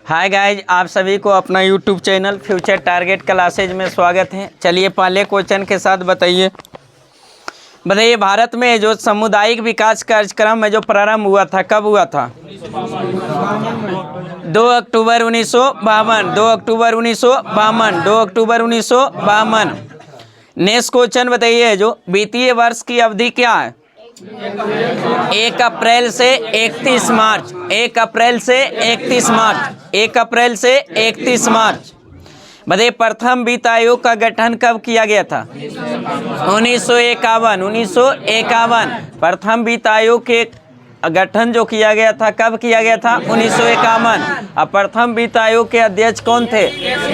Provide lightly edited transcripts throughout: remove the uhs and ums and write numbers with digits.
Hi guys, आप सभी को अपना YouTube channel future target classes में स्वागत है। चलिए पहले क्वेश्चन के साथ बताइए भारत में जो सामुदायिक विकास कार्यक्रम है जो प्रारंभ हुआ था, कब हुआ था? 2 अक्टूबर 1952। 2 अक्टूबर 1952। 2 अक्टूबर 1952। नेक्स्ट क्वेश्चन बताइए, जो वित्तीय वर्ष की अवधि क्या है? 1 अप्रैल से 31 मार्च। 1 अप्रैल से 31 मार्च। 1 अप्रैल से 31 मार्च। बताइए प्रथम वित्त आयोग का गठन कब किया गया था? 1951। 1951। प्रथम वित्त आयोग के गठन जो किया गया था, कब किया गया था? 1951। अब प्रथम वित्त आयोग के अध्यक्ष कौन थे?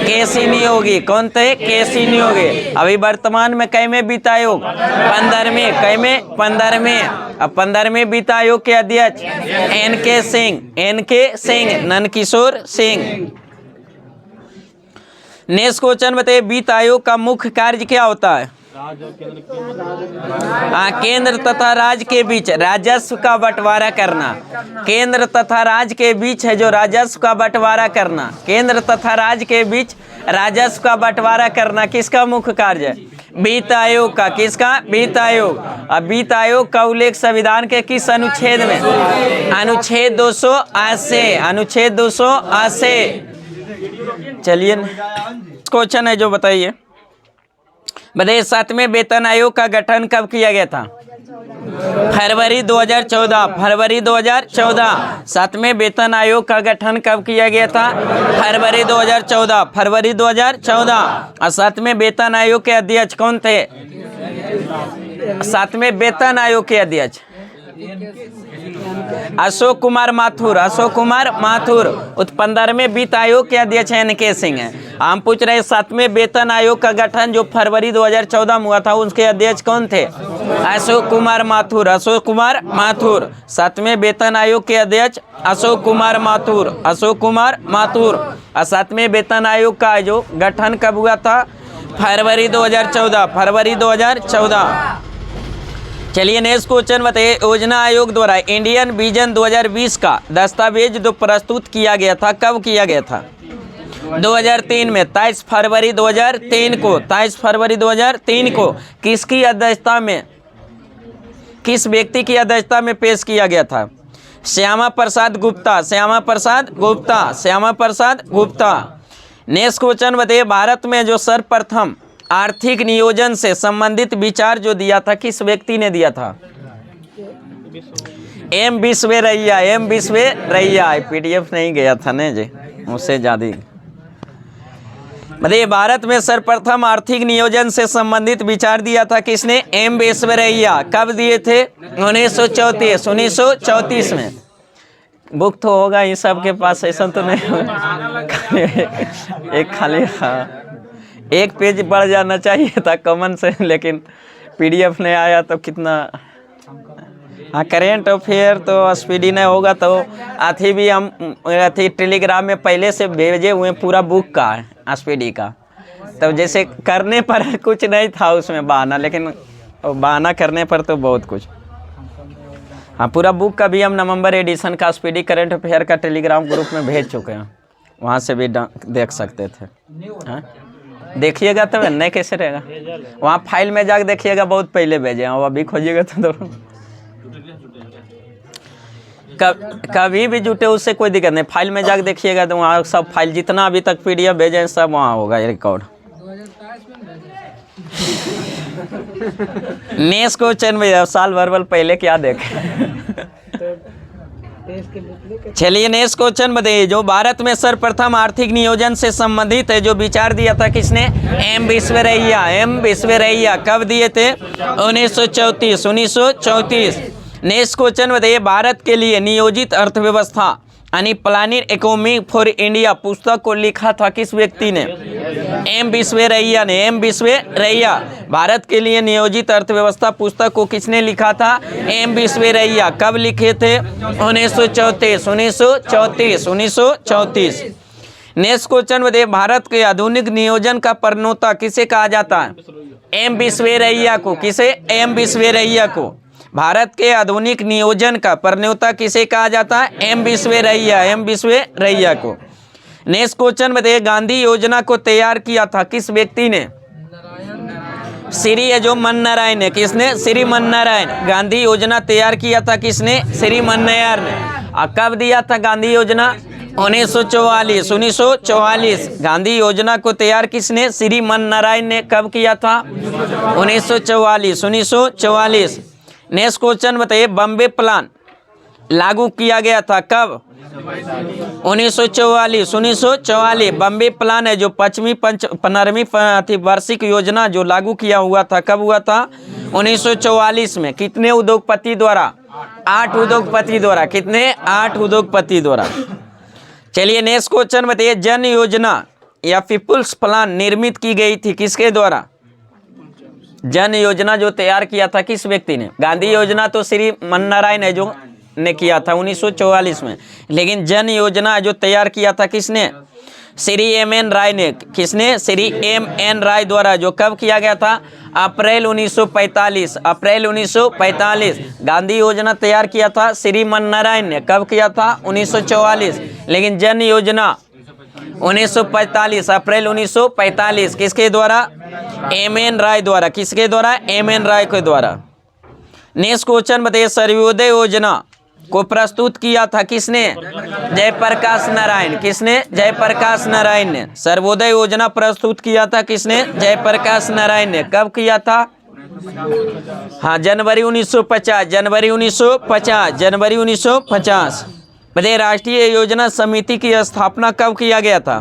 केसी नियोगी। कौन थे? केसी नियोगी। अभी वर्तमान में कैमे वित्त आयोग? 15वें। कैमे? 15वें। अब 15वें वित्त आयोग के अध्यक्ष N K. Singh. N K. Singh, Nandkishore Singh. Next question बताइए, वित्त आयोग का मुख्य कार्य क्या होता है? केंद्र तथा राज्य के बीच राजस्व का बंटवारा करना। केंद्र तथा राज्य के बीच है जो राजस्व का बंटवारा करना। केंद्र तथा राज्य के बीच राजस्व का बंटवारा करना किसका मुख्य कार्य है? वित्त आयोग का। किसका? वित्त आयोग। अब वित्त आयोग का उल्लेख संविधान के किस अनुच्छेद में? अनुच्छेद 280। अनुच्छेद 280। चलिए क्वेश्चन है जो बताइए 7वें वेतन आयोग का गठन कब किया गया था? फरवरी 2014। फरवरी 2014। 7वें वेतन आयोग का गठन कब किया गया था? फरवरी 2014। फरवरी 2014। और 7वें वेतन आयोग के अध्यक्ष कौन थे? 7वें वेतन आयोग के अध्यक्ष अशोक कुमार माथुर। अशोक कुमार माथुर। 15वें वित्त आयोग के अध्यक्ष एन.के. सिंह हैं। हम पूछ रहे हैं 7वें वेतन आयोग का गठन जो फरवरी 2014 में हुआ था, उसके अध्यक्ष कौन थे? अशोक कुमार माथुर। अशोक कुमार माथुर। 7वें वेतन आयोग के अध्यक्ष अशोक कुमार माथुर। अशोक कुमार माथुर। और 7वें वेतन आयोग का जो गठन कब हुआ था? फरवरी 2014। फरवरी 2014। चलिए नेक्स्ट क्वेश्चन बताइए, योजना आयोग द्वारा इंडियन विजन 2020 का दस्तावेज जो प्रस्तुत किया गया था, कब किया गया था? 2003 में। 23 फरवरी 2003 को। 23 फरवरी 2003 को किसकी अध्यक्षता में, किस व्यक्ति की अध्यक्षता में पेश किया गया था? श्यामा प्रसाद गुप्ता। श्यामा प्रसाद गुप्ता। श्यामा प्रसाद गुप्ता। नेक्स्ट क्वेश्चन बताइए, भारत में जो सर्वप्रथम आर्थिक नियोजन से संबंधित विचार जो दिया था, किस व्यक्ति ने दिया था? M Visvesvaraya. M Visvesvaraya. PDF नहीं गया था ना जी, उससे ज़्यादा बताइए, भारत में सर्वप्रथम आर्थिक नियोजन से संबंधित विचार दिया था किसने? एम विश्वेश्वरैया। कब दिए थे? 1934। 1934 में। बुक तो होगा इन सब के पास, ऐसा तो नहीं होगा। एक खाली एक पेज बढ़ जाना चाहिए था कॉमन से, लेकिन पीडीएफ नहीं आया तो कितना। हाँ, करेंट अफेयर तो स्पीडी नहीं होगा तो अथी भी हम टेलीग्राम में पहले से भेजे हुए पूरा बुक का है स्पीडी का। तब जैसे करने पर कुछ नहीं था उसमें बहाना, लेकिन बहाना करने पर तो बहुत कुछ। हाँ, पूरा बुक का भी हम नवंबर एडिशन का स्पीडी करंट अफेयर का टेलीग्राम ग्रुप में भेज चुके हैं, वहाँ से भी देख सकते थे। हाँ देखिएगा तब नहीं कैसे रहेगा, वहाँ फाइल में जाकर देखिएगा, बहुत पहले भेजे हैं, अभी खोजिएगा तो कभी भी जुटे उससे कोई दिक्कत नहीं। फाइल में जाकर देखिएगा तो वहाँ सब फाइल जितना अभी तक पीडीएफ भेजे हैं सब वहाँ होगा रिकॉर्ड। नेक्स्ट क्वेश्चन में साल भर पहले क्या देखे। चलिए नेक्स्ट क्वेश्चन बताइए, जो भारत में सर्वप्रथम आर्थिक नियोजन से संबंधित है जो विचार दिया था किसने? एम विश्वेश्वरैया। एम विश्वेश्वरैया। कब दिए थे? 1934। 1934। नेक्स्ट क्वेश्चन बताइए, भारत के लिए नियोजित अर्थव्यवस्था यानी प्लानिंग इकोनॉमी फॉर इंडिया पुस्तक को लिखा था किस व्यक्ति ने? एम विश्वेश्वरैया ने। एम विश्वेश्वरैया। भारत के लिए नियोजित अर्थव्यवस्था पुस्तक को किसने लिखा था? एम विश्वेश्वरैया। कब लिखे थे? 1934। 1934। 1934। नेक्स्ट क्वेश्चन बताइए, भारत के आधुनिक नियोजन का प्रणेता किसे कहा जाता है? एम विश्वेश्वरैया को। किसे? एम विश्वेश्वरैया को। भारत के आधुनिक नियोजन का प्रणेता किसे कहा जाता है? एम विश्वेश्वरैया। एम विश्वेश्वरैया को। नेक्स्ट क्वेश्चन बताइए, गांधी योजना को तैयार किया था किस व्यक्ति ने? श्री है जो मन नारायण है। किसने? श्री मन नारायण। गांधी योजना तैयार किया था किसने? श्री मन नारायण ने। कब दिया था गांधी योजना? 1944। 1944 गांधी योजना को तैयार किसने? श्री मन नारायण ने। कब किया था? 1944। 1944। नेक्स्ट क्वेश्चन बताइए, बॉम्बे प्लान लागू किया गया था कब? 1944। 1944 बॉम्बे प्लान है जो 15वीं वार्षिक योजना जो लागू किया हुआ था, कब हुआ था? 1944 में। कितने उद्योगपति द्वारा? 8 उद्योगपति द्वारा। कितने? 8 उद्योगपति द्वारा। चलिए नेक्स्ट क्वेश्चन बताइए, जन योजना या पीपुल्स प्लान निर्मित की गई थी किसके द्वारा? जन योजना जो तैयार किया था किस व्यक्ति ने? गांधी योजना तो श्री मन नारायण है जो ने किया था 1944 में, लेकिन जन योजना जो तैयार किया था किसने? श्री एम.एन. राय ने। किसने? श्री एम.एन. राय द्वारा। जो कब किया गया था? अप्रैल 1945। अप्रैल 1945 गांधी योजना तैयार किया था श्री मन नारायण ने। कब किया था? 1944। लेकिन जन योजना 1945 अप्रैल 1945 किसके द्वारा? एम.एन. राय द्वारा। किसके द्वारा? एम.एन. राय के द्वारा। नेक्स्ट क्वेश्चन बताइए, सर्वोदय योजना को प्रस्तुत किया था किसने? जयप्रकाश नारायण। किसने? जयप्रकाश नारायण ने। सर्वोदय योजना प्रस्तुत किया था किसने? जयप्रकाश नारायण ने। कब किया था? हाँ, जनवरी 1950। जनवरी 1950। जनवरी 1950। बताइए, राष्ट्रीय योजना समिति की स्थापना कब किया गया था?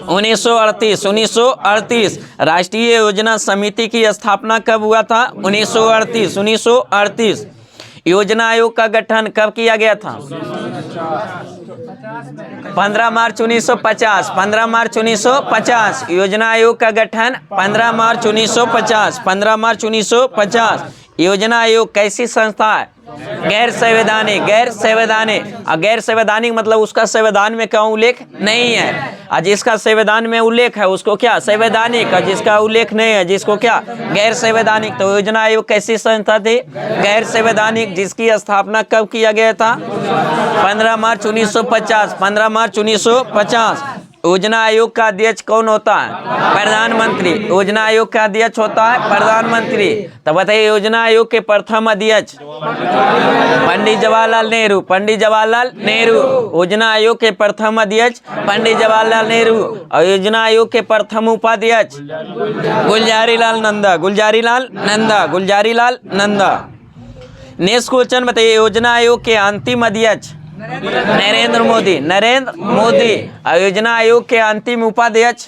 1938। 1938 राष्ट्रीय योजना समिति की स्थापना कब हुआ था? 1938। 1938 योजना आयोग का गठन कब किया गया था? 15 मार्च 1950। 15 मार्च 1950 योजना आयोग का गठन 15 मार्च 1950। 15 मार्च 1950 योजना आयोग कैसी संस्था है? गैर संवैधानिक। गैर संवैधानिक। गैर संवैधानिक मतलब उसका संविधान में क्या उल्लेख नहीं है, और जिसका संविधान में उल्लेख है उसको क्या? संवैधानिक। और जिसका उल्लेख नहीं है जिसको क्या? गैर संवैधानिक। तो योजना आयोग कैसी संस्था थी? गैर संवैधानिक, जिसकी स्थापना कब किया गया था? 15 मार्च 1950। 15 मार्च 1950 योजना आयोग का अध्यक्ष कौन होता है? प्रधानमंत्री। योजना आयोग का अध्यक्ष होता है प्रधानमंत्री। तो बताइए, योजना आयोग के प्रथम अध्यक्ष पंडित जवाहरलाल नेहरू। पंडित जवाहरलाल नेहरू। योजना आयोग के प्रथम अध्यक्ष पंडित जवाहरलाल नेहरू। और योजना आयोग के प्रथम उपाध्यक्ष गुलजारीलाल नंदा। गुलजारीलाल नंदा। गुलजारीलाल नंदा। नेक्स्ट क्वेश्चन बताइए, योजना आयोग के अंतिम अध्यक्ष नरेंद्र मोदी। नरेंद्र मोदी। योजना आयोग के अंतिम उपाध्यक्ष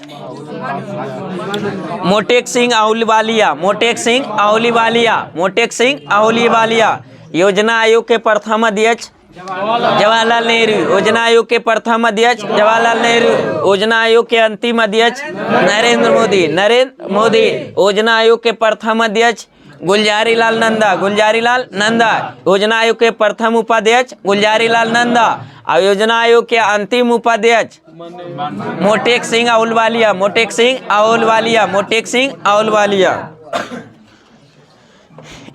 मोटेक सिंह आहलूवालिया। मोटेक सिंह आहलूवालिया। मोटेक सिंह आहलूवालिया। योजना आयोग के प्रथम अध्यक्ष जवाहरलाल नेहरू। योजना आयोग के प्रथम अध्यक्ष जवाहरलाल नेहरू। योजना आयोग के अंतिम अध्यक्ष नरेंद्र मोदी। नरेंद्र मोदी। योजना आयोग के प्रथम अध्यक्ष गुलजारीलाल नंदा। गुलजारीलाल नंदा। योजना आयोग के प्रथम उपाध्यक्ष गुलजारीलाल नंदा। और योजना आयोग के अंतिम उपाध्यक्ष मोटेक सिंह आहलूवालिया। मोटेक सिंह आहलूवालिया। मोटेक सिंह आहलूवालिया।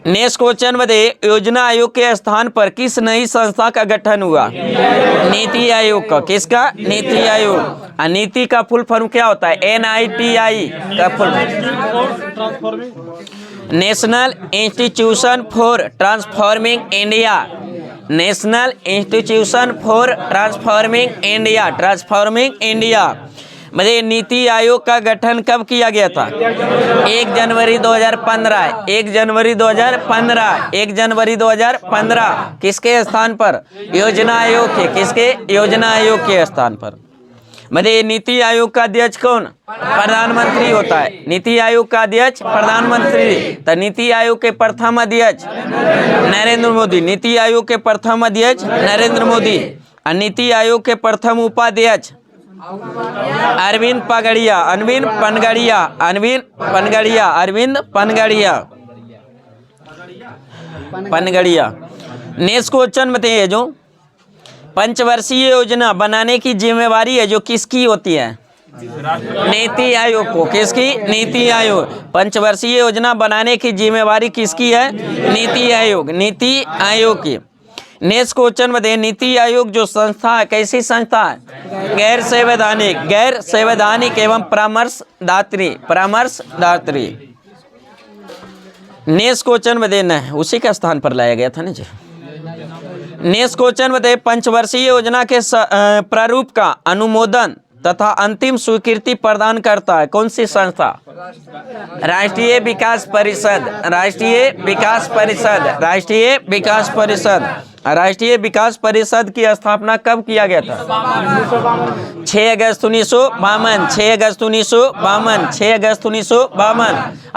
नेक्स्ट क्वेश्चन बताइए, योजना आयोग के स्थान पर किस नई संस्था का गठन हुआ? नीति आयोग का। किसका? नीति आयोग। नीति का फुल फॉर्म क्या होता है? NITI का full form national institution for transforming India. National institution for transforming India. Transforming India. मतलब नीति आयोग का गठन कब किया गया था? 1 जनवरी 2015। 1 जनवरी 2015। 1 जनवरी 2015 किसके स्थान पर? योजना आयोग के। किसके? योजना आयोग के स्थान पर। मतलब नीति आयोग का अध्यक्ष कौन? प्रधानमंत्री होता है। नीति आयोग का अध्यक्ष प्रधानमंत्री। तो नीति आयोग के प्रथम अध्यक्ष नरेंद्र मोदी। नीति आयोग के प्रथम अध्यक्ष नरेंद्र मोदी। और नीति आयोग के प्रथम उपाध्यक्ष अरविंद पगड़िया। अरविंद पनगड़िया। अरविंद पनगड़िया। अरविंद पनगड़िया। पनगड़िया। नेक्स्ट क्वेश्चन बताइए, जो पंचवर्षीय योजना बनाने की जिम्मेवारी है जो किसकी होती है? नीति आयोग को। किसकी? नीति आयोग। पंचवर्षीय योजना बनाने की जिम्मेवारी किसकी है? नीति आयोग। नीति आयोग की। नेक्स्ट क्वेश्चन बताइए, नीति आयोग जो संस्था है कैसी संस्था है? गैर संवैधानिक एवं परामर्शदात्री। नेक्स्ट क्वेश्चन बताइए, नहीं उसी के स्थान पर लाया गया था ना जी। नेक्स्ट क्वेश्चन बताइए, पंचवर्षीय योजना के प्रारूप का अनुमोदन तथा अंतिम स्वीकृति प्रदान करता है कौन सी संस्था? राष्ट्रीय विकास परिषद। राष्ट्रीय विकास परिषद की स्थापना कब किया गया था? 6 अगस्त 1952।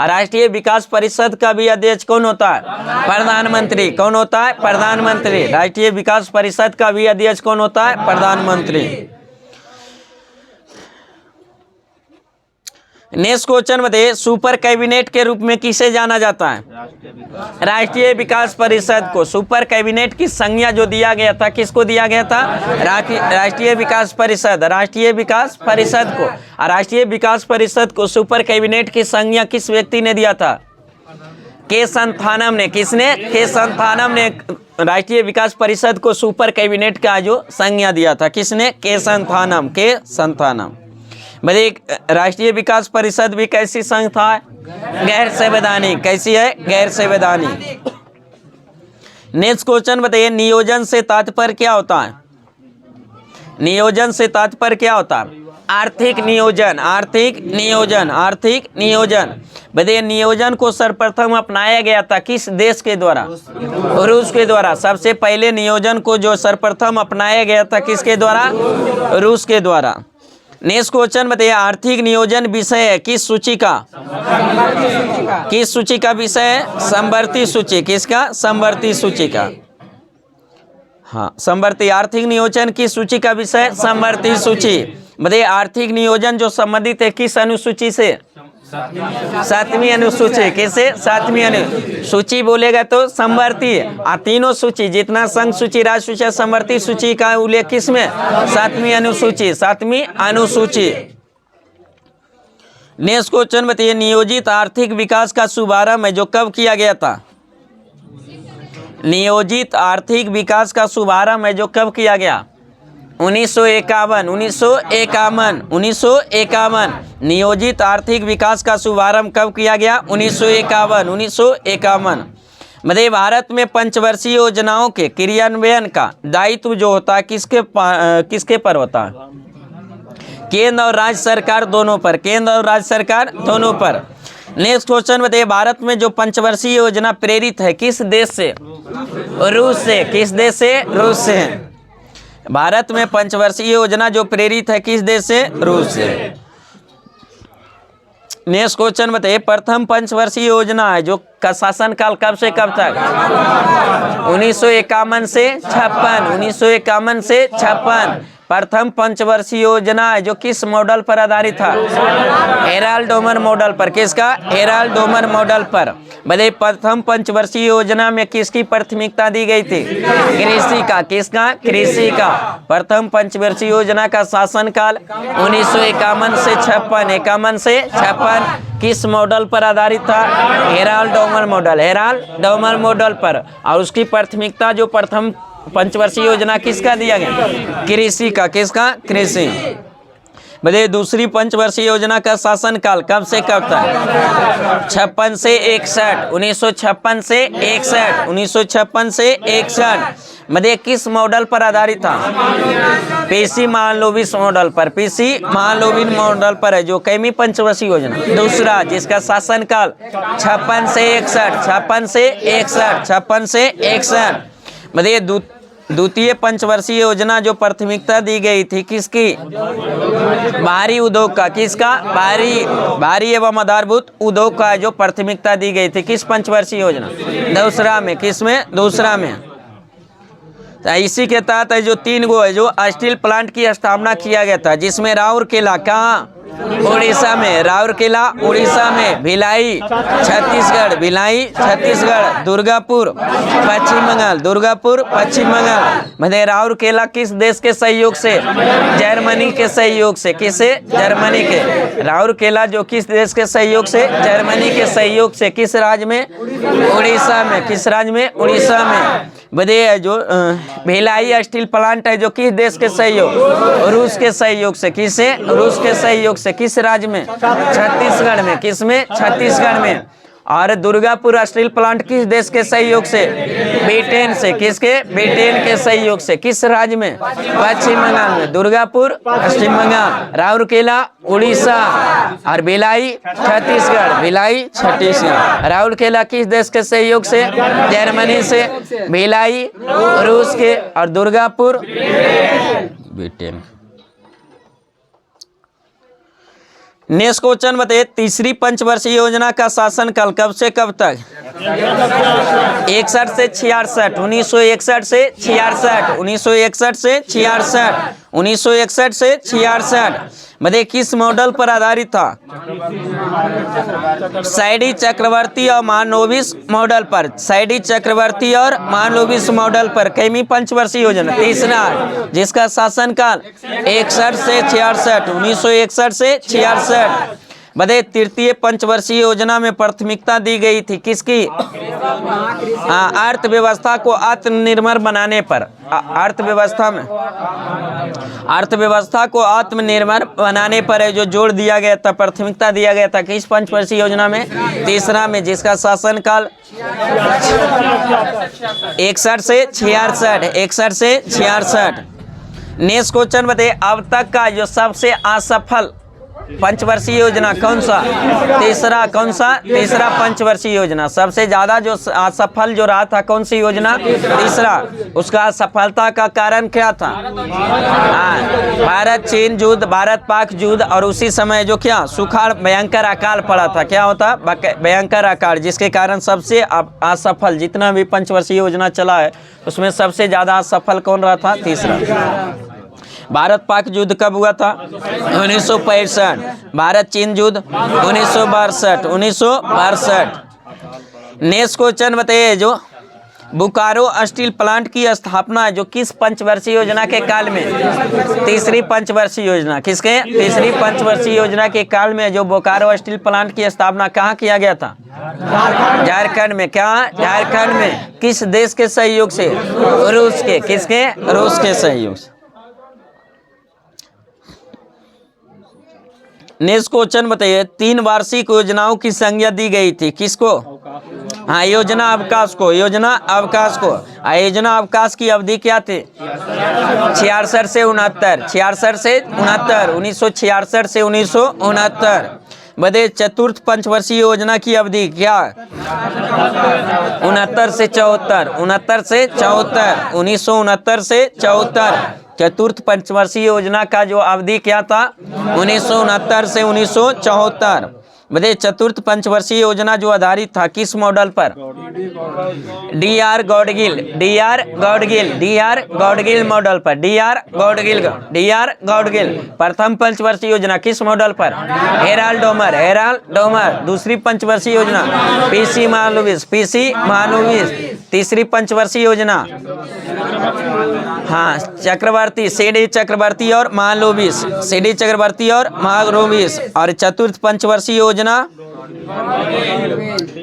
राष्ट्रीय विकास परिषद का भी अध्यक्ष कौन होता है? प्रधानमंत्री। कौन होता है? प्रधानमंत्री। राष्ट्रीय विकास परिषद का भी अध्यक्ष कौन होता है? प्रधानमंत्री। नेक्स्ट क्वेश्चन बताइए, सुपर कैबिनेट के रूप में किसे जाना जाता है? राष्ट्रीय विकास परिषद को। सुपर कैबिनेट की संज्ञा जो दिया गया था किसको दिया गया था? राष्ट्रीय विकास परिषद को। राष्ट्रीय विकास परिषद को सुपर कैबिनेट की संज्ञा किस व्यक्ति ने दिया था? के संथानम ने। किसने? के संथानम ने राष्ट्रीय विकास परिषद को सुपर कैबिनेट का जो संज्ञा दिया था। किसने? के संथानम। बताइए, राष्ट्रीय विकास परिषद भी कैसी संस्था है? गैर संवैधानिक। कैसी है? गैर संवैधानिक। नेक्स्ट क्वेश्चन बताइए, नियोजन से तात्पर्य क्या होता है? आर्थिक नियोजन। बताइए, नियोजन को सर्वप्रथम अपनाया गया था किस देश के द्वारा? रूस के द्वारा। सबसे पहले नियोजन को जो सर्वप्रथम अपनाया गया था किसके द्वारा? रूस के द्वारा। नेक्स्ट क्वेश्चन बताइए, आर्थिक नियोजन विषय है किस सूची का? विषय है? समवर्ती सूची। किसका? समवर्ती सूची का। हाँ, समवर्ती। आर्थिक नियोजन की सूची का विषय? समवर्ती सूची। बताइए, आर्थिक नियोजन जो संबंधित है किस अनुसूची से? 7वीं अनुसूची। किसे? 7वीं अनुसूची बोलेगा तो समवर्ती। तीनों सूची जितना संघ सूची, राज्य सूची, समवर्ती सूची का उल्लेख किसमें? 7वीं अनुसूची। नेक्स्ट क्वेश्चन बताइए, नियोजित आर्थिक विकास का शुभारंभ है जो कब किया गया था? नियोजित आर्थिक विकास का शुभारंभ है जो कब किया गया? 1951। नियोजित आर्थिक विकास का शुभारंभ कब किया गया? 1951। मध्य भारत में पंचवर्षीय योजनाओं के क्रियान्वयन का दायित्व जो होता है किसके पर होता है? केंद्र और राज्य सरकार दोनों पर। नेक्स्ट क्वेश्चन बताइए, भारत में जो पंचवर्षीय योजना प्रेरित है किस देश से? रूस से। किस देश से? रूस से। भारत में पंचवर्षीय योजना जो प्रेरित है किस देश से? रूस से। नेक्स्ट क्वेश्चन बताइए, प्रथम पंचवर्षीय योजना है जो का शासनकाल कब से कब तक? 1951 से 56। प्रथम पंचवर्षीय योजना है जो किस मॉडल पर आधारित था? हेराल्ड डोमर मॉडल पर। किसका? हेराल्ड डोमर मॉडल पर। बताइए, प्रथम पंचवर्षीय योजना में किसकी प्राथमिकता दी गई थी? कृषि का। किसका? कृषि का। प्रथम पंचवर्षीय योजना का शासनकाल 1951 से 56। किस मॉडल पर आधारित था? हेराल्ड डोमर मॉडल पर। और उसकी प्राथमिकता जो प्रथम पंचवर्षीय योजना किसका दिया गया? कृषि का। किसका? कृषि। बताइए, दूसरी पंचवर्षीय योजना का शासनकाल कब से कब तक? 56 से 61। 1956 से 61। बताइए, किस मॉडल पर आधारित था? पीसी महालनोबिस मॉडल पर है जो कैमी पंचवर्षीय योजना दूसरा, जिसका शासनकाल 56 से 61। बताइए, द्वितीय पंचवर्षीय योजना जो प्राथमिकता दी गई थी किसकी? भारी उद्योग का। किसका? भारी एवं आधारभूत उद्योग का जो प्राथमिकता दी गई थी किस पंचवर्षीय योजना? दूसरा में। किसमें? दूसरा में। तो इसी के तहत जो 3 गो है जो स्टील प्लांट की स्थापना किया गया था, जिसमें राउरकेला कहाँ? उड़ीसा में। राउरकेला उड़ीसा में। भिलाई छत्तीसगढ़। दुर्गापुर पश्चिम बंगाल। मतलब राउरकेला किस देश के सहयोग से? जर्मनी के सहयोग से। किसे? जर्मनी के। राउरकेला जो किस देश के सहयोग से? जर्मनी के सहयोग से। किस राज्य में? उड़ीसा में। किस राज्य में? उड़ीसा में। बताइए जो भिलाई स्टील प्लांट है जो किस देश के सहयोग, रूस के सहयोग से, किसे, रूस के सहयोग से, किस राज्य में, छत्तीसगढ़ में, किस में, छत्तीसगढ़ में। और दुर्गापुर स्टील प्लांट किस देश के सहयोग से, ब्रिटेन से, किसके, ब्रिटेन के सहयोग से, किस राज्य में, पश्चिम बंगाल में, दुर्गापुर पश्चिम बंगाल, राउरकेला उड़ीसा और भिलाई छत्तीसगढ़, भिलाई छत्तीसगढ़। राउरकेला किस देश के सहयोग से, जर्मनी से, भिलाई रूस के और दुर्गापुर ब्रिटेन। नेक्स्ट क्वेश्चन बताइए, तीसरी पंचवर्षीय योजना का शासनकाल कब से कब तक, 61 से 66, 1961 से 66, 1961 से 66, 1961 से 66। बताइए किस मॉडल पर आधारित था, सैडी चक्रवर्ती और महानोबिस मॉडल पर, सैडी चक्रवर्ती और महानोबिस मॉडल पर। कैमी पंचवर्षीय योजना, तीसरा, जिसका शासनकाल 61 से 66, 1961 से 66। बताइए तृतीय पंचवर्षीय योजना में प्राथमिकता दी गई थी किसकी, अर्थव्यवस्था को आत्मनिर्भर बनाने पर, अर्थव्यवस्था को आत्मनिर्भर बनाने पर है जो जोड़ दिया गया था, प्राथमिकता दिया गया था किस पंचवर्षीय योजना में, तीसरा में, जिसका शासनकाल 61 से 66, 61 से 66। नेक्स्ट क्वेश्चन बताइए, अब तक का जो सबसे असफल पंचवर्षीय योजना कौन सा, तीसरा, कौन सा, तीसरा पंचवर्षीय योजना। सबसे ज्यादा जो असफल जो रहा था कौन सी योजना, तीसरा। उसका असफलता का कारण क्या था, भारत चीन युद्ध, भारत पाक युद्ध और उसी समय जो क्या सुखाड़ भयंकर अकाल पड़ा था, क्या होता, भयंकर अकाल, जिसके कारण सबसे असफल जितना भी पंचवर्षीय योजना चला है उसमें सबसे ज्यादा असफल कौन रहा था, तीसरा। भारत पाक युद्ध कब हुआ था, 1965। भारत चीन युद्ध 1962, 1962। नेक्स्ट क्वेश्चन बताइए, जो बोकारो स्टील प्लांट की स्थापना जो किस पंचवर्षीय योजना के काल में, तीसरी पंचवर्षीय योजना, किसके, तीसरी पंचवर्षीय योजना के काल में जो बोकारो स्टील प्लांट की स्थापना कहाँ किया गया था, झारखंड में। क्या, झारखंड में। किस देश के सहयोग से, रूस के, किसके, रूस के सहयोग से। नेक्स्ट क्वेश्चन बताइए, 3 वार्षिक योजनाओं की संज्ञा दी गई थी किसको, हाँ, योजना अवकाश को, योजना अवकाश को। योजना अवकाश की अवधि क्या थी, 66 से 69, 66 से 69, 1966 से 1969। बताइए चतुर्थ पंचवर्षीय योजना की अवधि क्या, 69 से 74, 69 से 74, 1969 से 74। चतुर्थ पंचवर्षीय योजना का जो अवधि क्या था, 1969 से 1974। बताइए चतुर्थ पंचवर्षीय योजना जो आधारित था किस मॉडल पर, DR. Gadgil, DR. Gadgil, DR. Gadgil model पर, डी.आर. गॉडगिल, डी.आर. गॉडगिल। प्रथम पंचवर्षीय योजना किस मॉडल पर, हेराल्ड डोमर, हेराल्ड डोमर। दूसरी पंचवर्षीय योजना पीसी महालनोबिस, पीसी महालनोबिस। तीसरी पंचवर्षीय योजना, हाँ, चक्रवर्ती, सीडी चक्रवर्ती और महालनोबिस, सीडी चक्रवर्ती और महालनोबिस। और चतुर्थ पंचवर्षीय योजना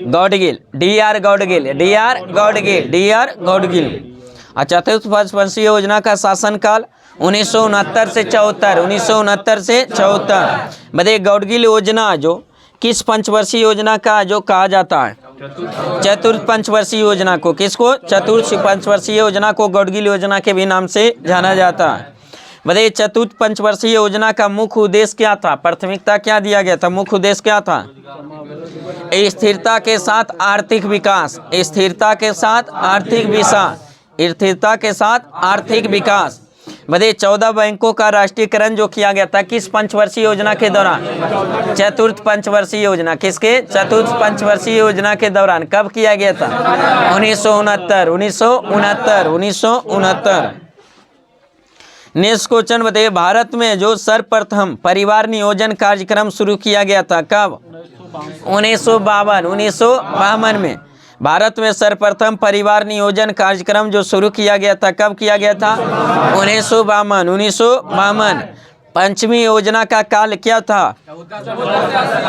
Gadgil, DR. Gadgil, DR. Gadgil, DR. Gadgil. और चतुर्थ पंचवर्षीय योजना का शासनकाल 1969 से 74, 1969 से 74। बताइए गॉडगिल योजना जो किस पंचवर्षीय योजना का जो कहा जाता है, चतुर्थ पंचवर्षीय योजना को, किसको, चतुर्थ पंचवर्षीय योजना को गॉडगिल योजना के भी नाम से जाना जाता है। बताइए चतुर्थ पंचवर्षीय योजना का मुख्य उद्देश्य क्या था, प्राथमिकता क्या दिया गया था, मुख्य उद्देश्य क्या था, स्थिरता के साथ आर्थिक विकास, स्थिरता के साथ आर्थिक विकास, स्थिरता के साथ आर्थिक विकास। बताइए 14 बैंकों का राष्ट्रीयकरण जो किया गया था किस पंचवर्षीय योजना के दौरान, चतुर्थ पंचवर्षीय योजना, किसके, चतुर्थ पंचवर्षीय योजना के दौरान। कब किया गया था, 1969, 1969, 1969। नेक्स्ट क्वेश्चन बताइए, भारत में जो सर्वप्रथम परिवार नियोजन कार्यक्रम शुरू किया गया था कब, 1952, 1952 में। भारत में सर्वप्रथम परिवार नियोजन कार्यक्रम जो शुरू किया गया था कब किया गया था, 1952, 1952। पंचमी योजना का काल क्या था,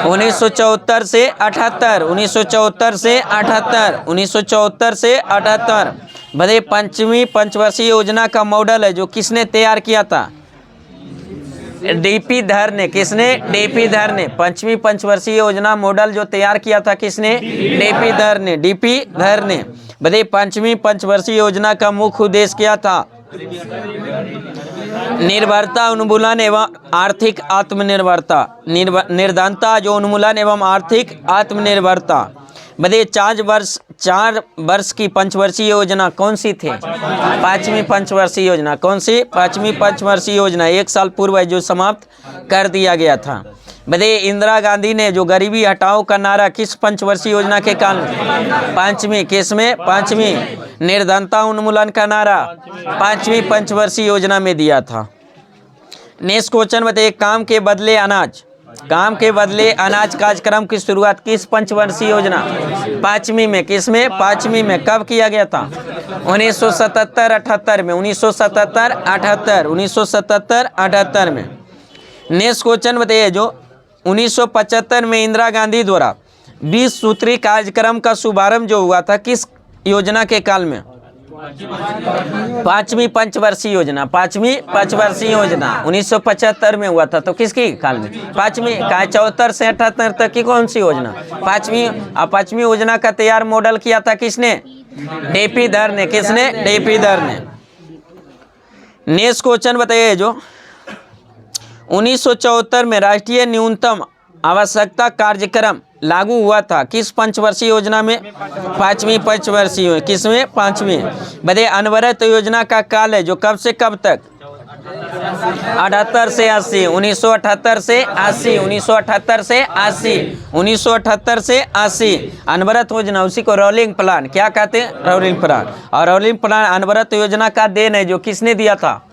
1974 से 78, 1974 से 78, 1974 से 78। बताइए पंचमी पंचवर्षीय योजना का मॉडल है जो किसने तैयार किया था? डीपी धर ने। किसने? डीपी धर ने। पंचमी पंचवर्षीय योजना मॉडल जो तैयार किया था किसने? डीपी धर ने। डीपी धर ने। बताइए पंचमी पंचवर्षीय योजना का मुख्य उद्देश्य क्या था? निर्भरता उन्मूलन एवं आर्थिक आत्मनिर्भरता। निर्धनता जो उन्मूलन एवं आर्थिक आत्मनिर्भरता। बताइए 4 वर्ष की पंचवर्षीय योजना कौन सी थी? पांचवी पंचवर्षीय योजना। कौन सी? पांचवी पंचवर्षीय योजना। 1 साल पूर्व है जो समाप्त कर दिया गया था। बताइए इंदिरा गांधी ने जो गरीबी हटाओ का नारा किस पंचवर्षीय योजना के काल में? पांचवी। किसमें? पांचवी। निर्धनता उन्मूलन का नारा पांचवी पंचवर्षीय योजना में दिया था। नेक्स्ट क्वेश्चन बताइए काम के बदले अनाज। काम के बदले अनाज कार्यक्रम की शुरुआत किस पंचवर्षीय योजना? पांचवी में। किसमें? पांचवी में। कब किया गया था? 1977-78 में। 1977-78 में। नेक्स्ट क्वेश्चन बताइए जो 1975 में इंदिरा गांधी द्वारा 20 सूत्री कार्यक्रम का शुभारंभ जो हुआ था किस योजना के काल में? पांचवी पंचवर्षीय योजना। पांचवी पंचवर्षीय योजना 1975 में हुआ था। तो किसकी काल में? पांचवी। 74 से 78 तक की कौन सी योजना? पांचवी योजना का तैयार मॉडल किया था किसने? डीपी धर ने। किसने? डीपी धर ने। नेक्स्ट क्वेश्चन बताइए जो 1974 में राष्ट्रीय न्यूनतम आवश्यकता कार्यक्रम लागू हुआ था किस पंचवर्षीय योजना में? पांचवी पंचवर्षीय। किसमें? पांचवी। बताइए अनवरत योजना का काल है जो कब से कब तक? 78 से 80। 1978 से 80। 1978 से 80। 1978 से 80 अनवरत योजना। उसी को रोलिंग प्लान क्या कहते हैं? Rolling plan. और रोलिंग प्लान अनवरत योजना का देन है जो किसने दिया था?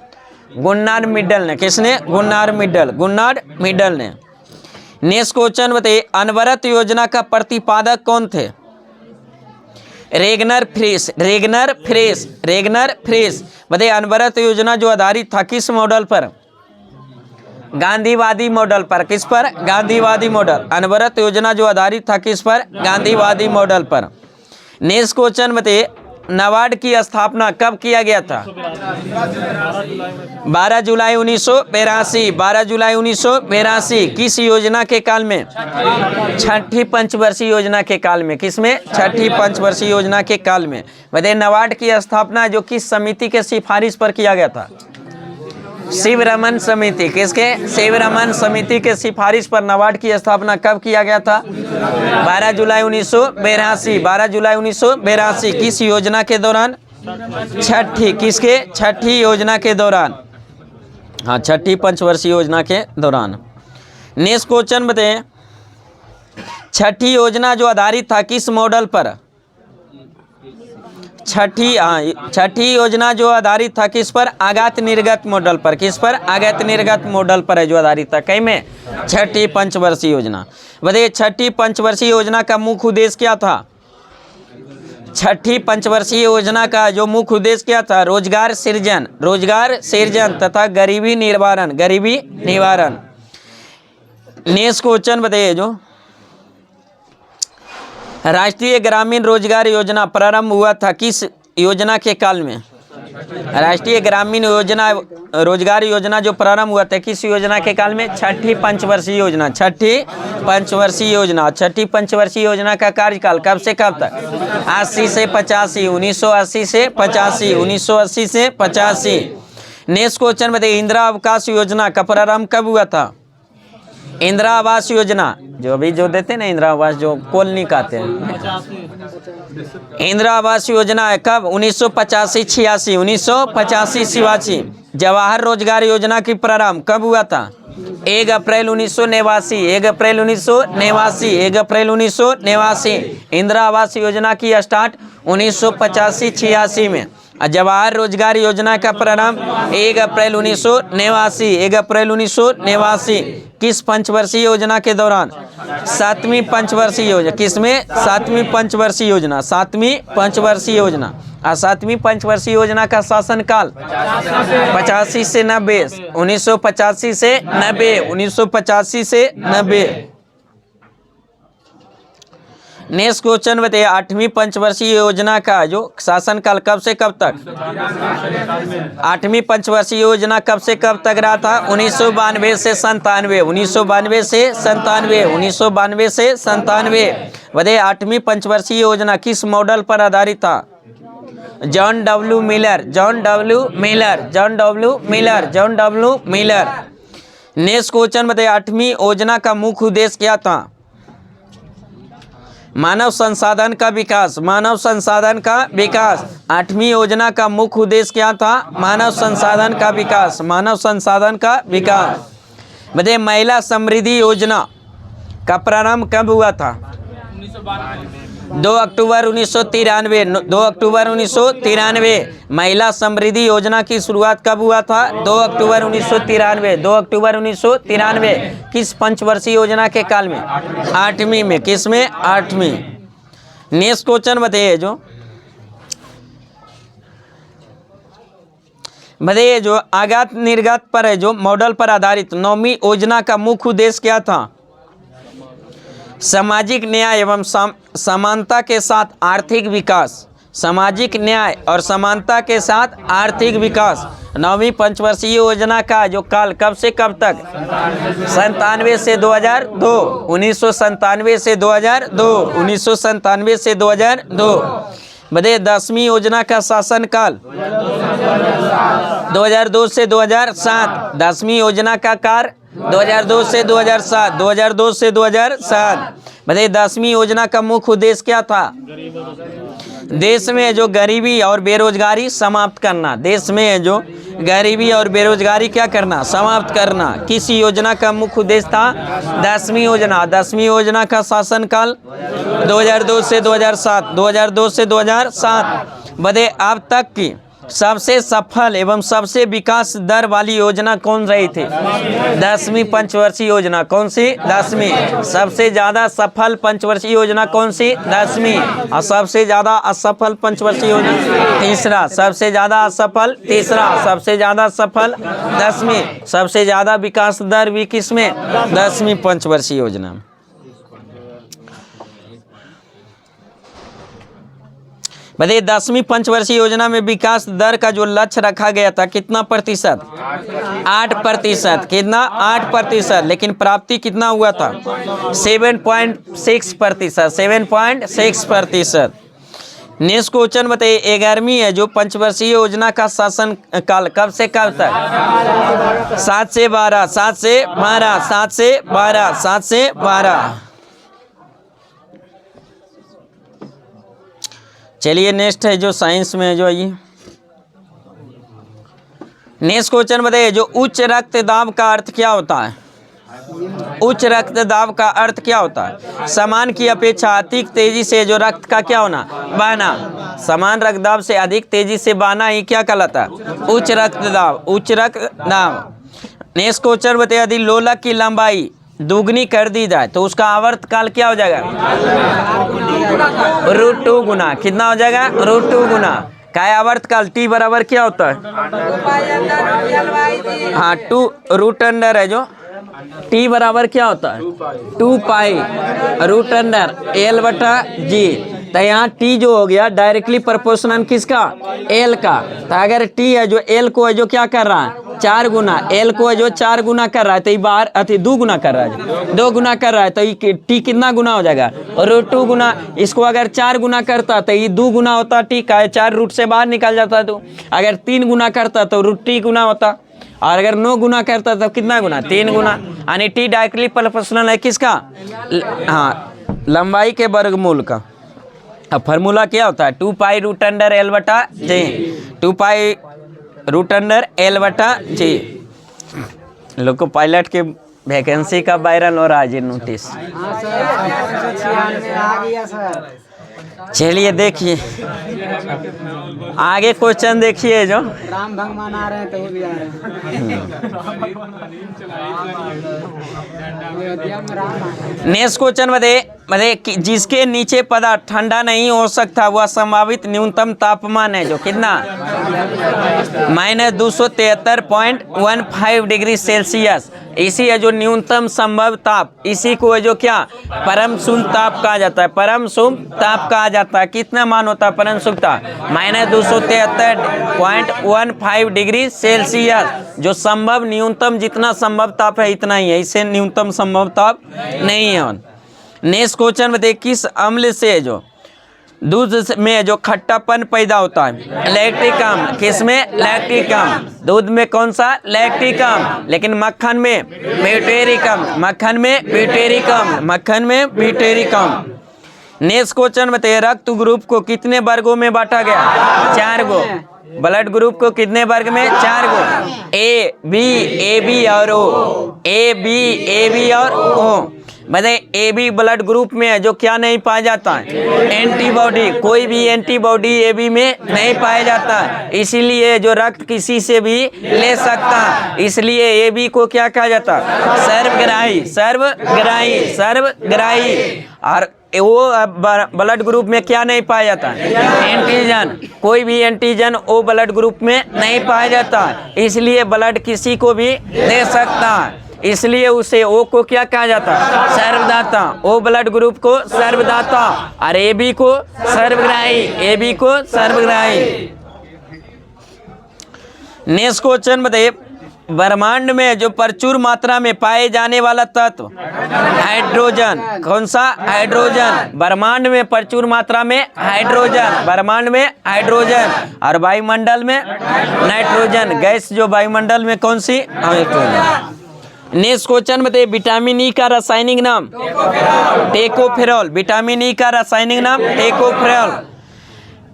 गुन्नार मिडल ने। किसने? Gunnar Myrdal. गुन्नार मिडल ने। नेक्स्ट क्वेश्चन बताइए अनवरत योजना का प्रतिपादक कौन थे? रेगनर फ्रीस। रेगनर फ्रीस। रेगनर फ्रीस। बताइए अनवरत योजना जो आधारित था किस मॉडल पर? गांधीवादी मॉडल पर। किस पर? गांधीवादी मॉडल। अनवरत योजना जो आधारित था किस पर? गांधीवादी मॉडल पर। नेक्स्ट क्वेश्चन बताइए नाबार्ड की स्थापना कब किया गया था? 12 जुलाई 1982। 12 जुलाई 1982 किस योजना के काल में? छठी पंचवर्षीय योजना के काल में। किसमें? छठी पंचवर्षीय योजना के काल में। बताइए नाबार्ड की स्थापना जो किस समिति के सिफारिश पर किया गया था? शिवरमन समिति। किसके? शिवरमन समिति के सिफारिश पर नाबार्ड की स्थापना कब किया गया था? 12 जुलाई 1982। 12 जुलाई 1982 किस योजना के दौरान? छठी। किसके? छठी योजना के दौरान। हाँ छठी पंचवर्षीय योजना के दौरान। नेक्स्ट क्वेश्चन बताइए छठी योजना जो आधारित था किस मॉडल पर? छठी योजना जो आधारित था किस पर? आगत निर्गत मॉडल पर। किस पर? आगत निर्गत मॉडल पर है जो आधारित था। कई में? छठी पंचवर्षीय योजना। बताइए छठी पंचवर्षीय योजना का मुख्य उद्देश्य क्या था? छठी पंचवर्षीय योजना का जो मुख्य उद्देश्य क्या था? रोजगार सृजन। रोजगार सृजन तथा गरीबी निवारण। गरीबी निवारण। नेक्स्ट क्वेश्चन बताइए जो राष्ट्रीय ग्रामीण रोजगार योजना प्रारंभ हुआ था किस योजना के काल में? राष्ट्रीय ग्रामीण योजना रोजगार योजना जो प्रारंभ हुआ था किस योजना के काल में? छठी पंचवर्षीय योजना। छठी पंचवर्षीय योजना। छठी पंचवर्षीय योजना का कार्यकाल कब से कब तक? 80 से 85। 1980 से 85। 1980 से 85। नेक्स्ट क्वेश्चन बताइए इंदिरा आवास योजना का प्रारंभ कब हुआ था? इंदिरा आवास योजना जो अभी जो देते हैं ना इंदिरा आवास जो कॉलोनी कहते हैं। इंदिरा आवास योजना है कब? 1985-86। 1985-86। जवाहर रोजगार योजना की प्रारंभ कब हुआ था? 1 अप्रैल 1989। 1 अप्रैल 1989। 1 अप्रैल 1989। इंदिरा आवास योजना की स्टार्ट 1985-86 में। जवाहर रोजगार योजना का प्रारंभ 1 अप्रैल 1989। 1 अप्रैल 1989 किस पंचवर्षीय योजना के दौरान? 7वीं पंचवर्षीय योजना। किसमें? 7वीं पंचवर्षीय योजना। 7वीं पंचवर्षीय योजना। 7वीं पंचवर्षीय योजना का शासनकाल 85 से 90। 1985 से 90। 1985 से 90। नेक्स्ट क्वेश्चन बताइए, 8वीं पंचवर्षीय योजना का जो शासनकाल कब से कब तक? 8वीं पंचवर्षीय योजना कब से कब तक रहा था? 1992 से 97, 1992 से 97, 1992 से 97। बताइए 8वीं पंचवर्षीय योजना किस मॉडल पर आधारित था? John W Miller, John W Miller, John W Miller, John W Miller. Next question बताइए, 8वीं योजना का मुख्य उद्देश्य क्या था? मानव संसाधन का विकास, मानव संसाधन का विकास। 8वीं योजना का मुख्य उद्देश्य क्या था? मानव संसाधन का विकास, मानव संसाधन का विकास। बताइए महिला समृद्धि योजना का प्रारंभ कब हुआ था? 2 अक्टूबर 1993, 2 अक्टूबर 1993। महिला समृद्धि योजना की शुरुआत कब हुआ था? 2 अक्टूबर 1993, 2 अक्टूबर 1993। किस पंचवर्षीय योजना के काल में? 8वीं में। किस में? 8वीं। नेक्स्ट क्वेश्चन बताइए, जो बताइए जो आगत निर्गत पर है जो मॉडल पर आधारित 9वीं योजना का मुख्य उद्देश्य क्या था? सामाजिक न्याय एवं समानता के साथ आर्थिक विकास, सामाजिक न्याय और समानता के साथ आर्थिक विकास। 9वीं पंचवर्षीय योजना का जो काल कब से कब तक? 97 से 2002, 1997 से 2002, 1997 से 2002। बताइए 10वीं योजना का शासनकाल 2002 से 2007, 10वीं योजना का कार्य 2002 से 2007, 2002 से 2007। बताइए 10वीं योजना का मुख्य उद्देश्य क्या था? देश में जो गरीबी और बेरोजगारी समाप्त करना, देश में जो गरीबी और बेरोजगारी क्या करना? समाप्त करना। किस योजना का मुख्य उद्देश्य था? 10वीं योजना। 10वीं योजना का शासनकाल 2002 से 2007, 2002 से 2007। बताइए अब तक की सबसे सफल एवं सबसे विकास दर वाली योजना कौन रही थी? 10वीं पंचवर्षीय योजना। कौन सी? 10वीं। सबसे ज्यादा सफल पंचवर्षीय योजना कौन सी? 10वीं। और सबसे ज्यादा असफल पंचवर्षीय योजना? तीसरा। सबसे ज्यादा असफल? तीसरा। सबसे ज्यादा सफल? 10वीं। सबसे ज्यादा विकास दर भी किसमें? 10वीं पंचवर्षीय योजना। बताइए 10वीं पंचवर्षीय योजना में विकास दर का जो लक्ष्य रखा गया था कितना प्रतिशत? 8%। कितना? 8%। लेकिन प्राप्ति कितना हुआ था? 7.6%, 7.6%। नेक्स्ट क्वेश्चन बताइए, 11वीं है जो पंचवर्षीय योजना का शासन काल कब से कब तक? 7 से 12, 7 से 12, 7 से 12, 7 से 12। चलिए नेक्स्ट है जो साइंस में जो ये नेक्स्ट क्वेश्चन बताइए, जो उच्च रक्तदाब का अर्थ क्या होता है? उच्च रक्तदाब का अर्थ क्या होता है? सामान्य की अपेक्षा अधिक तेजी से जो रक्त का क्या होना? बहना। समान रक्तदाब से अधिक तेजी से बहना ही क्या कहलाता है? उच्च रक्तदाब, उच्च रक्तदाब। नेक्स्ट क्वेश्चन बताइए, यदि लोलक की लंबाई दुगनी कर दी जाए तो उसका आवर्त काल क्या हो जाएगा? √2 गुना। कितना हो जाएगा? √2 गुना। काय आवर्त काल टी बराबर क्या होता है? हाँ 2 रूट अंडर है जो टी बराबर क्या होता है? 2 पाई रूट अंडर L/G। तो यहाँ टी जो हो गया डायरेक्टली प्रोपोर्शनल किसका? L का। तो अगर टी है जो L को है जो क्या कर रहा है? 4 गुना। L को है जो 4 गुना कर रहा है तो ये बाहर 2 गुना कर रहा है, 2 गुना कर रहा है तो ये टी कितना गुना हो जाएगा? √2 गुना। इसको अगर 4 गुना करता तो ये 2 गुना होता टी का, 4 रूट से बाहर निकल जाता। तो अगर 3 गुना करता तो √t गुना होता, और अगर 9 गुना करता तो कितना गुना? 3 गुना। यानी टी डायरेक्टली प्रोपोर्शनल है किसका? हाँ लंबाई के वर्गमूल का। अब फार्मूला क्या होता है? 2 pi root under L/G, 2 pi root under L/G। लोग को पायलट के वैकेंसी का वायरल हो रहा है जी नोटिस। चलिए देखिए आगे क्वेश्चन देखिए जो राम भगवान आ रहे हैं तो वो भी आ रहे हैं। नेक्स्ट क्वेश्चन बताइए जिसके नीचे पदार्थ ठंडा नहीं हो सकता वह संभावित न्यूनतम तापमान है जो कितना -273.15 डिग्री सेल्सियस। इसी है जो न्यूनतम संभव ताप, इसी को है जो क्या परम शून्य ताप कहा जाता है। परम शून्य ताप कहा जाता है। कितना मान होता है परम शून्य ताप -273.15 डिग्री सेल्सियस। जो संभव न्यूनतम जितना संभव ताप है इतना ही है, इससे न्यूनतम संभव ताप नहीं है। नेक्स्ट क्वेश्चन बताइए किस अम्ल से जो दूध में जो खट्टापन पैदा होता है लैक्टिक अम्ल। किसमें लैक्टिक अम्ल। दूध में कौन सा लैक्टिक अम्ल। लेकिन मक्खन में ब्यूटेरिक अम्ल। मक्खन में ब्यूटेरिक अम्ल। मक्खन में ब्यूटेरिक अम्ल। नेक्स्ट क्वेश्चन बताइए रक्त ग्रुप को कितने वर्गों में बांटा गया 4 गो। ब्लड ग्रुप को कितने वर्ग में 4 गो ए बी और ओ। ए बी और ओ। बताइए ए बी ब्लड ग्रुप में है जो क्या नहीं पाया जाता है एंटीबॉडी। कोई भी एंटीबॉडी ए बी में नहीं पाया जाता, इसीलिए जो रक्त किसी से भी ले सकता, इसलिए ए बी को क्या कहा जाता सर्वग्राही। सर्वग्राही। और वो ब्लड ग्रुप में क्या नहीं पाया जाता एंटीजन। कोई भी एंटीजन ओ ब्लड ग्रुप में नहीं पाया जाता, इसलिए ब्लड किसी को भी दे सकता है, इसलिए उसे ओ को क्या कहा जाता सर्वदाता। ओ ब्लड ग्रुप को सर्वदाता और ए बी को सर्वग्राही। ए बी को सर्वग्राही। नेक्स्ट क्वेश्चन बताइए ब्रह्मांड में जो प्रचुर मात्रा में पाए जाने वाला तत्व हाइड्रोजन। कौन सा हाइड्रोजन। ब्रह्मांड में प्रचुर मात्रा में हाइड्रोजन। ब्रह्मांड में हाइड्रोजन और वायुमंडल में नाइट्रोजन गैस। जो वायुमंडल में कौन सी हाइड्रोजन। नेक्स्ट क्वेश्चन बताइए विटामिन ई का रासायनिक नाम टेकोफेरॉल। विटामिन ई का रासायनिक नाम टेकोफेरॉल।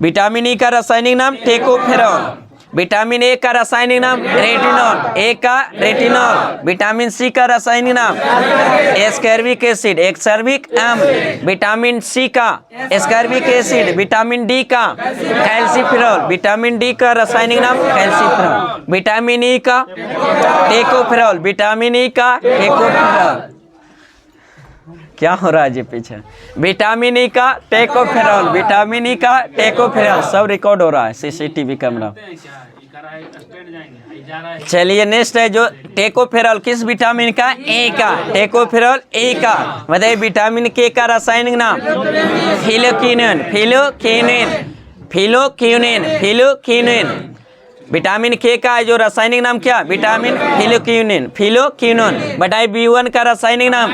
विटामिन ई का रासायनिक नाम टेकोफेरॉल। विटामिन ए का रासायनिक नाम रेटिनॉल। ए का रेटिनॉल। विटामिन सी का रासायनिक नाम एस्कॉर्बिक एसिड। एस्कॉर्बिक अम्ल। विटामिन सी का एस्कॉर्बिक एसिड। विटामिन डी का कैल्सिफेरॉल। विटामिन डी का रासायनिक नाम कैल्सिफेरॉल। विटामिन ई का टेकोफेरॉल। विटामिन ई का टेकोफेरॉल। क्या हो रहा है जी पीछे। विटामिन ई का टेकोफेरॉल। विटामिन ई का टेकोफेरॉल। सब रिकॉर्ड हो रहा है सीसीटीवी कैमरा। चलिए नेक्स्ट है जो टेकोफेरॉल किस विटामिन का ए का। टेकोफेरॉल ए का। बताइए विटामिन के का रासायनिक नाम फिलोक्विनिन। फिलोक्विनिन। विटामिन के का जो रासायनिक नाम क्या विटामिन फिलोक्विनिन। बताइए B1 का रासायनिक नाम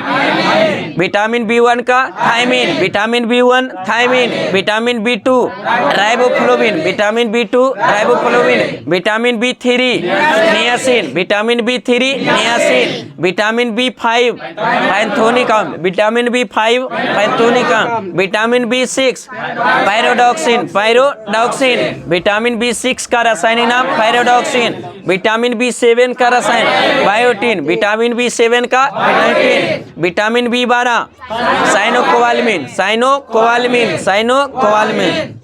विटामिन B1 का thiamine. Vitamin B1 thiamine. Vitamin B2 riboflavin. Vitamin B2 riboflavin. Vitamin B3 niacin. Vitamin B3 niacin. Vitamin B5 pantothenic अम्ल। विटामिन B5 पैंथोनिक अम्ल। Vitamin B6 pyridoxine. Vitamin B6 का रासायनिक नाम पायरोडॉक्सिन। विटामिन B7 का रासायनिक biotin. Vitamin B7 का biotin. Vitamin B12 cyanocobalamin.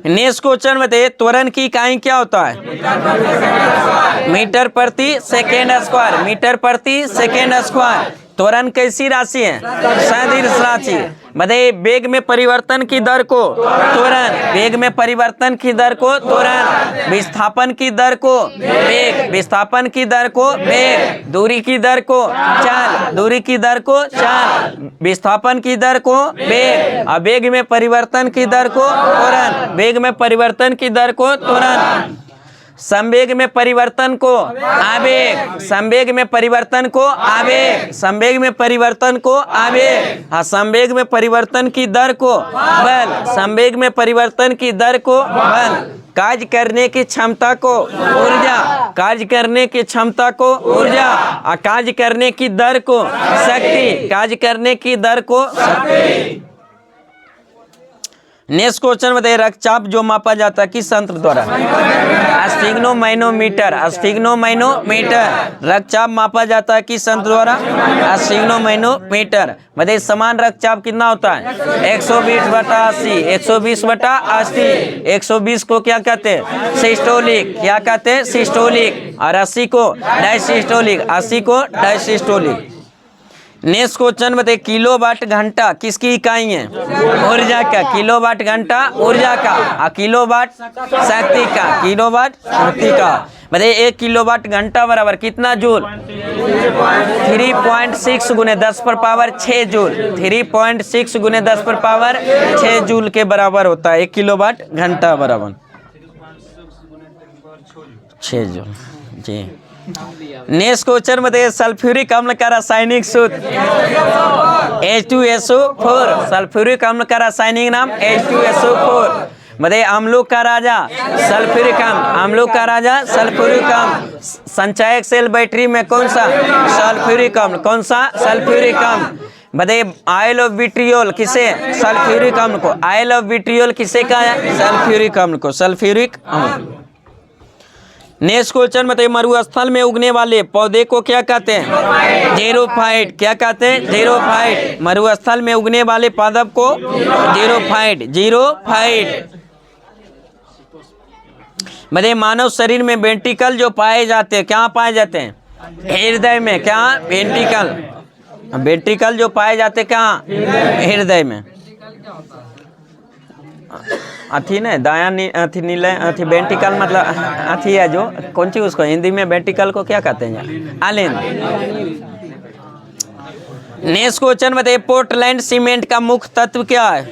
Next question बताइए त्वरण की इकाई क्या होता है मीटर प्रति सेकेंड स्क्वायर। मीटर प्रति सेकेंड स्क्वायर। त्वरण कैसी राशि है सदिश राशि। बताइए वेग में परिवर्तन की दर को त्वरण। वेग में परिवर्तन की दर को त्वरण। विस्थापन की दर को वेग। विस्थापन की दर को वेग। दूरी की दर को चाल। दूरी की दर को चाल। विस्थापन की दर को वेग और वेग में परिवर्तन की दर को त्वरण। वेग में परिवर्तन की दर को त्वरण। संवेग में परिवर्तन को आवेग। संवेग में परिवर्तन को आवेग। संवेग में परिवर्तन को आवेग। हाँ संवेग में परिवर्तन की दर को बल। संवेग में परिवर्तन की दर को बल। कार्य करने की क्षमता को ऊर्जा। कार्य करने की क्षमता को ऊर्जा और कार्य करने की दर को शक्ति। कार्य करने की दर को शक्ति। नेक्स्ट क्वेश्चन बताइए, रक्तचाप जो मापा जाता है किस यंत्र द्वारा? स्फिग्नोमैनोमीटर। स्फिग्नोमैनोमीटर। रक्तचाप मापा जाता है किस यंत्र द्वारा? स्फिग्नोमैनोमीटर। बताइए समान रक्तचाप कितना होता है? 120/80। 120/80। 120 को क्या कहते हैं? सिस्टोलिक। क्या कहते हैं? सिस्टोलिक। और 80 को डायसिस्टोलिक। 80 को डायसिस्टोलिक। नेक्स्ट क्वेश्चन बताइए, किलोवाट घंटा किसकी इकाई है? ऊर्जा का। किलोवाट घंटा ऊर्जा का, और किलोवाट शक्ति का। किलोवाट शक्ति का। बताइए 1 किलोवाट घंटा बराबर कितना जूल? 3.6 गुने 10⁻6 जूल। 3.6 गुने 10⁻6 जूल के बराबर होता है 1 किलोवाट घंटा बराबर 6 जूल। जी। नेक्स्ट क्वेश्चन बताइए, सल्फ्यूरिक अम्ल का रासायनिक सूत्र? H2SO4। सल्फ्यूरिक अम्ल का रासायनिक नाम H2SO4। बताइए अम्लों का राजा सल्फ्यूरिक अम्ल। अम्लों का राजा सल्फ्यूरिक अम्ल। संचायक सेल बैटरी में कौन सा? सल्फ्यूरिक अम्ल। कौन सा? सल्फ्यूरिक अम्ल। बताइए आयल ऑफ विट्रियोल किसे? सल्फ्यूरिक अम्ल को। आयल ऑफ विट्रियोल किसे कहा है? सल्फ्यूरिक अम्ल को। सल्फ्यूरिक अम्ल। नेक्स्ट क्वेश्चन बताइए, मरुस्थल में उगने वाले पौधे को क्या कहते हैं? जीरोफाइट। क्या कहते हैं? जीरोफाइट। मरुस्थल में उगने वाले पादप को जीरोफाइट। जीरोफाइट। बताइए मानव शरीर में वेंट्रिकल जो पाए जाते हैं, क्या पाए जाते हैं? हृदय में। क्या? वेंट्रिकल। वेंट्रिकल जो पाए जाते क्या? हृदय में। अथी ने दाया अथी नीले अथी वेंट्रिकल मतलब अथी है जो कौन सी उसको हिंदी में वेंट्रिकल को क्या कहते हैं? आलिन। नेक्स्ट क्वेश्चन बताइए, पोर्टलैंड सीमेंट का मुख्य तत्व क्या है?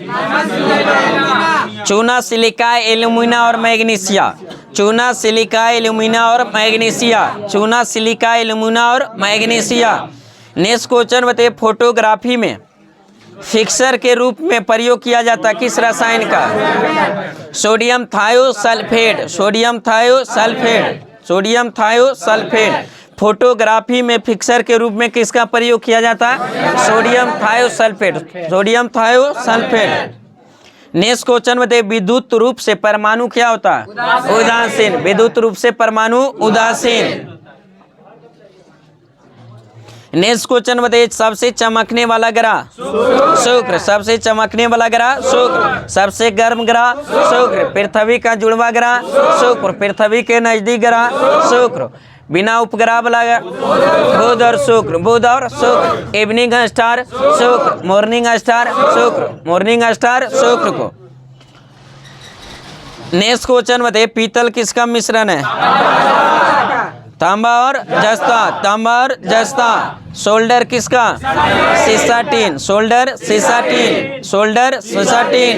चूना, सिलिका, एल्यूमिना और मैग्नीशिया। चूना, सिलिका, एल्यूमिना और मैग्नीशिया। चूना, सिलिका, एल्यूमिना और मैग्नीशिया। नेक्स्ट क्वेश्चन बताइए, फोटोग्राफी में फिक्सर के रूप में प्रयोग किया जाता है किस रसायन का? Sodium thiosulphate. Sodium thiosulphate. Sodium thiosulphate. Photography में फिक्सर के रूप में किसका प्रयोग किया जाता है? Sodium thiosulphate. Sodium thiosulphate. Next question बताइए, विद्युत रूप से परमाणु क्या होता है? उदासीन। विद्युत रूप से परमाणु उदासीन। नेक्स्ट क्वेश्चन बताइए, सबसे चमकने वाला ग्रह? शुक्र। सबसे चमकने वाला ग्रह शुक्र। सबसे गर्म ग्रह शुक्र। पृथ्वी का जुड़वा ग्रह शुक्र। पृथ्वी के नजदीक ग्रह शुक्र। बिना उपग्रह वाला बुध और शुक्र। बुध और शुक्र। इवनिंग स्टार शुक्र। मॉर्निंग स्टार शुक्र। मॉर्निंग स्टार शुक्र को। नेक्स्ट क्वेश्चन बताइए, पीतल किसका मिश्रण है? तांबा और जस्ता। तांबा और जस्ता। सोल्डर किसका? सिसाटीन। सोल्डर सिसाटीन। सोल्डर सिसाटीन।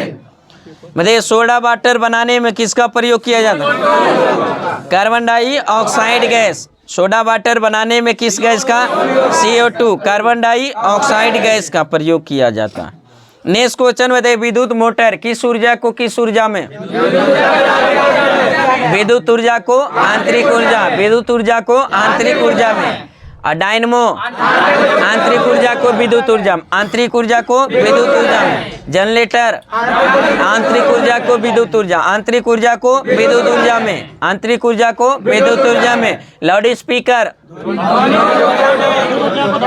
बताइए सोडा वाटर बनाने में किसका प्रयोग किया जाता है? Carbon dioxide gas. Soda water बनाने में किस गैस का? CO2 कार्बन डाइऑक्साइड गैस का प्रयोग किया जाता है। नेक्स्ट क्वेश्चन बताइए, विद्युत मोटर किस ऊर्जा को किस ऊर्जा में? विद्युत ऊर्जा को आंतरिक ऊर्जा। विद्युत ऊर्जा को आंतरिक ऊर्जा में। और डायनमो आंतरिक ऊर्जा को विद्युत ऊर्जा में। आंतरिक ऊर्जा को विद्युत ऊर्जा में। जनरेटर आंतरिक ऊर्जा को विद्युत ऊर्जा। आंतरिक ऊर्जा को विद्युत ऊर्जा में। आंतरिक ऊर्जा को विद्युत ऊर्जा में। लाउड स्पीकर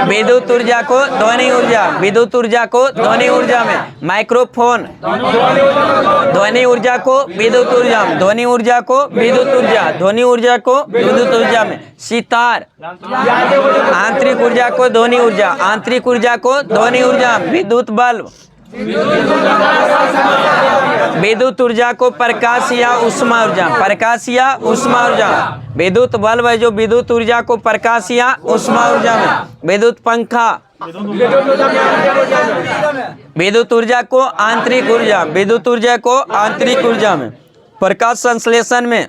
विद्युत ऊर्जा को ध्वनि ऊर्जा। विद्युत ऊर्जा को ध्वनि ऊर्जा में। माइक्रोफोन ध्वनि ऊर्जा को विद्युत ऊर्जा में। ध्वनि ऊर्जा को विद्युत ऊर्जा। ध्वनि ऊर्जा को विद्युत ऊर्जा में। सितार आंतरिक ऊर्जा को ध्वनि ऊर्जा। आंतरिक ऊर्जा को ध्वनि ऊर्जा। विद्युत बल्ब विद्युत ऊर्जा को प्रकाश या ऊष्मा ऊर्जा। प्रकाश या ऊष्मा ऊर्जा। विद्युत बल्ब है जो विद्युत ऊर्जा को प्रकाश या ऊष्मा ऊर्जा में। विद्युत पंखा विद्युत ऊर्जा को आंतरिक ऊर्जा। विद्युत ऊर्जा को आंतरिक ऊर्जा में। प्रकाश संश्लेषण में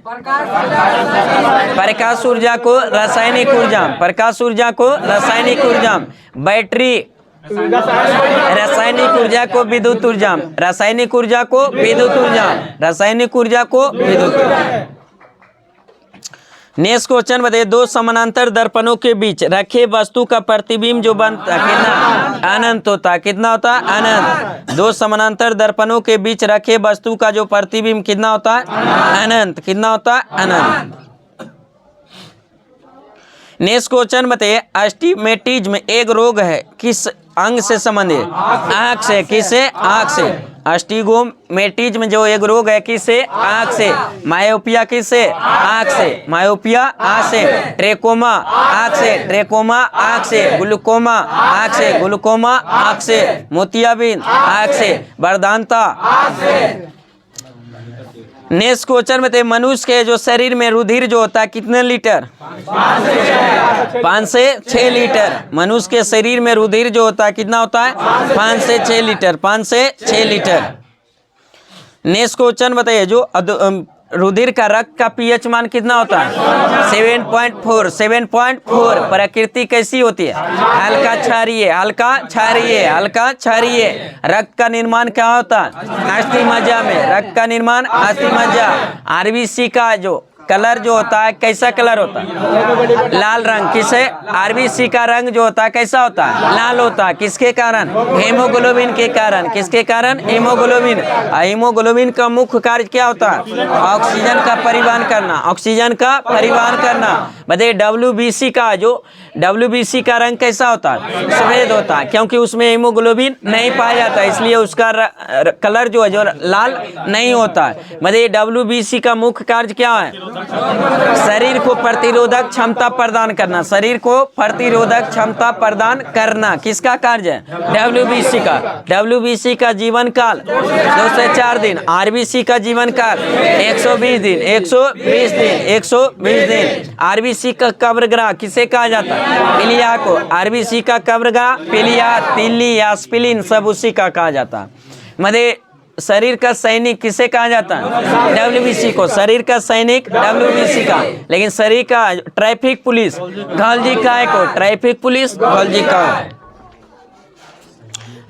प्रकाश ऊर्जा को रासायनिक ऊर्जा। प्रकाश ऊर्जा को रासायनिक ऊर्जा। बैटरी रासायनिक ऊर्जा को विद्युत ऊर्जा। रासायनिक ऊर्जा को विद्युत ऊर्जा। रासायनिक ऊर्जा को विद्युत ऊर्जा। नेक्स्ट क्वेश्चन बताइए, दो समानांतर दर्पणों के बीच रखे वस्तु का प्रतिबिंब जो बनता कितना अनंत होता, कितना होता अनंत। दो समानांतर दर्पणों के बीच रखे वस्तु का जो प्रतिबिंब कितना होता अनंत, कितना होता अनंत। नेक्स्ट क्वेश्चन बताइए, अस्टिमेटिज्म एक रोग है, किस अंग से संबंधित, आंख से, किससे, आंख से। अस्टिगोमेटिज्म जो एक रोग है किससे, आंख से। मायोपिया किससे, आंख से, मायोपिया आंख से। ट्रेकोमा आंख से, ट्रेकोमा आंख से। ग्लूकोमा आंख से, ग्लूकोमा आंख से। मोतियाबिंद आंख से। वर्धानता। नेक्स्ट क्वेश्चन में थे, मनुष्य के जो शरीर में रुधिर जो होता है कितने लीटर, 5 से 6 लीटर। मनुष्य के शरीर में रुधिर जो होता है कितना होता है 5 से 6 लीटर, 5 से 6 लीटर। नेक्स्ट क्वेश्चन बताइए, जो रुधिर का रक्त का पीएच मान कितना होता है 7.4, 7.4। प्रकृति कैसी होती है, हल्का क्षारीय, हल्का क्षारीय, हल्का क्षारीय। रक्त का निर्माण क्या होता है अस्थि मज्जा में, रक्त का निर्माण अस्थि मज्जा। आरबीसी का जो कलर जो होता है कैसा कलर होता है, लाल रंग। किसे, आरबीसी का रंग जो होता है कैसा होता है, लाल होता है। किसके कारण, हीमोग्लोबिन के कारण। किसके कारण, हीमोग्लोबिन। हीमोग्लोबिन का मुख्य कार्य क्या होता है, ऑक्सीजन का परिवहन करना, ऑक्सीजन का परिवहन करना। बताइए डब्ल्यूबीसी का जो डब्ल्यूबीसी का रंग कैसा होता है, सफेद होता है, क्योंकि उसमें हीमोग्लोबिन नहीं पाया जाता, इसलिए उसका कलर जो है जो लाल नहीं होता है। बताइए डब्ल्यूबीसी का मुख्य कार्य क्या है, शरीर को प्रतिरोधक क्षमता प्रदान करना, शरीर को प्रतिरोधक क्षमता प्रदान करना। किसका कार्य है, डब्ल्यूबीसी का। डब्ल्यूबीसी का जीवन काल 2 से 4 दिन। आरबीसी का जीवन काल 120 दिन, 120 दिन, 120 दिन। आरबीसी का कब्रगाह किसे कहा जाता है, पिलिया को। आरबीसी का कब्रगाह पिलिया, तिल्ली या स्पिलिन सब उसी का कहा जाता है। मतलब शरीर का सैनिक किसे कहा जाता है, डब्ल्यूबीसी को। शरीर का सैनिक डब्ल्यूबीसी का। लेकिन शरीर का ट्रैफिक पुलिस गोल्जी काय को, ट्रैफिक पुलिस गोल्जी काय।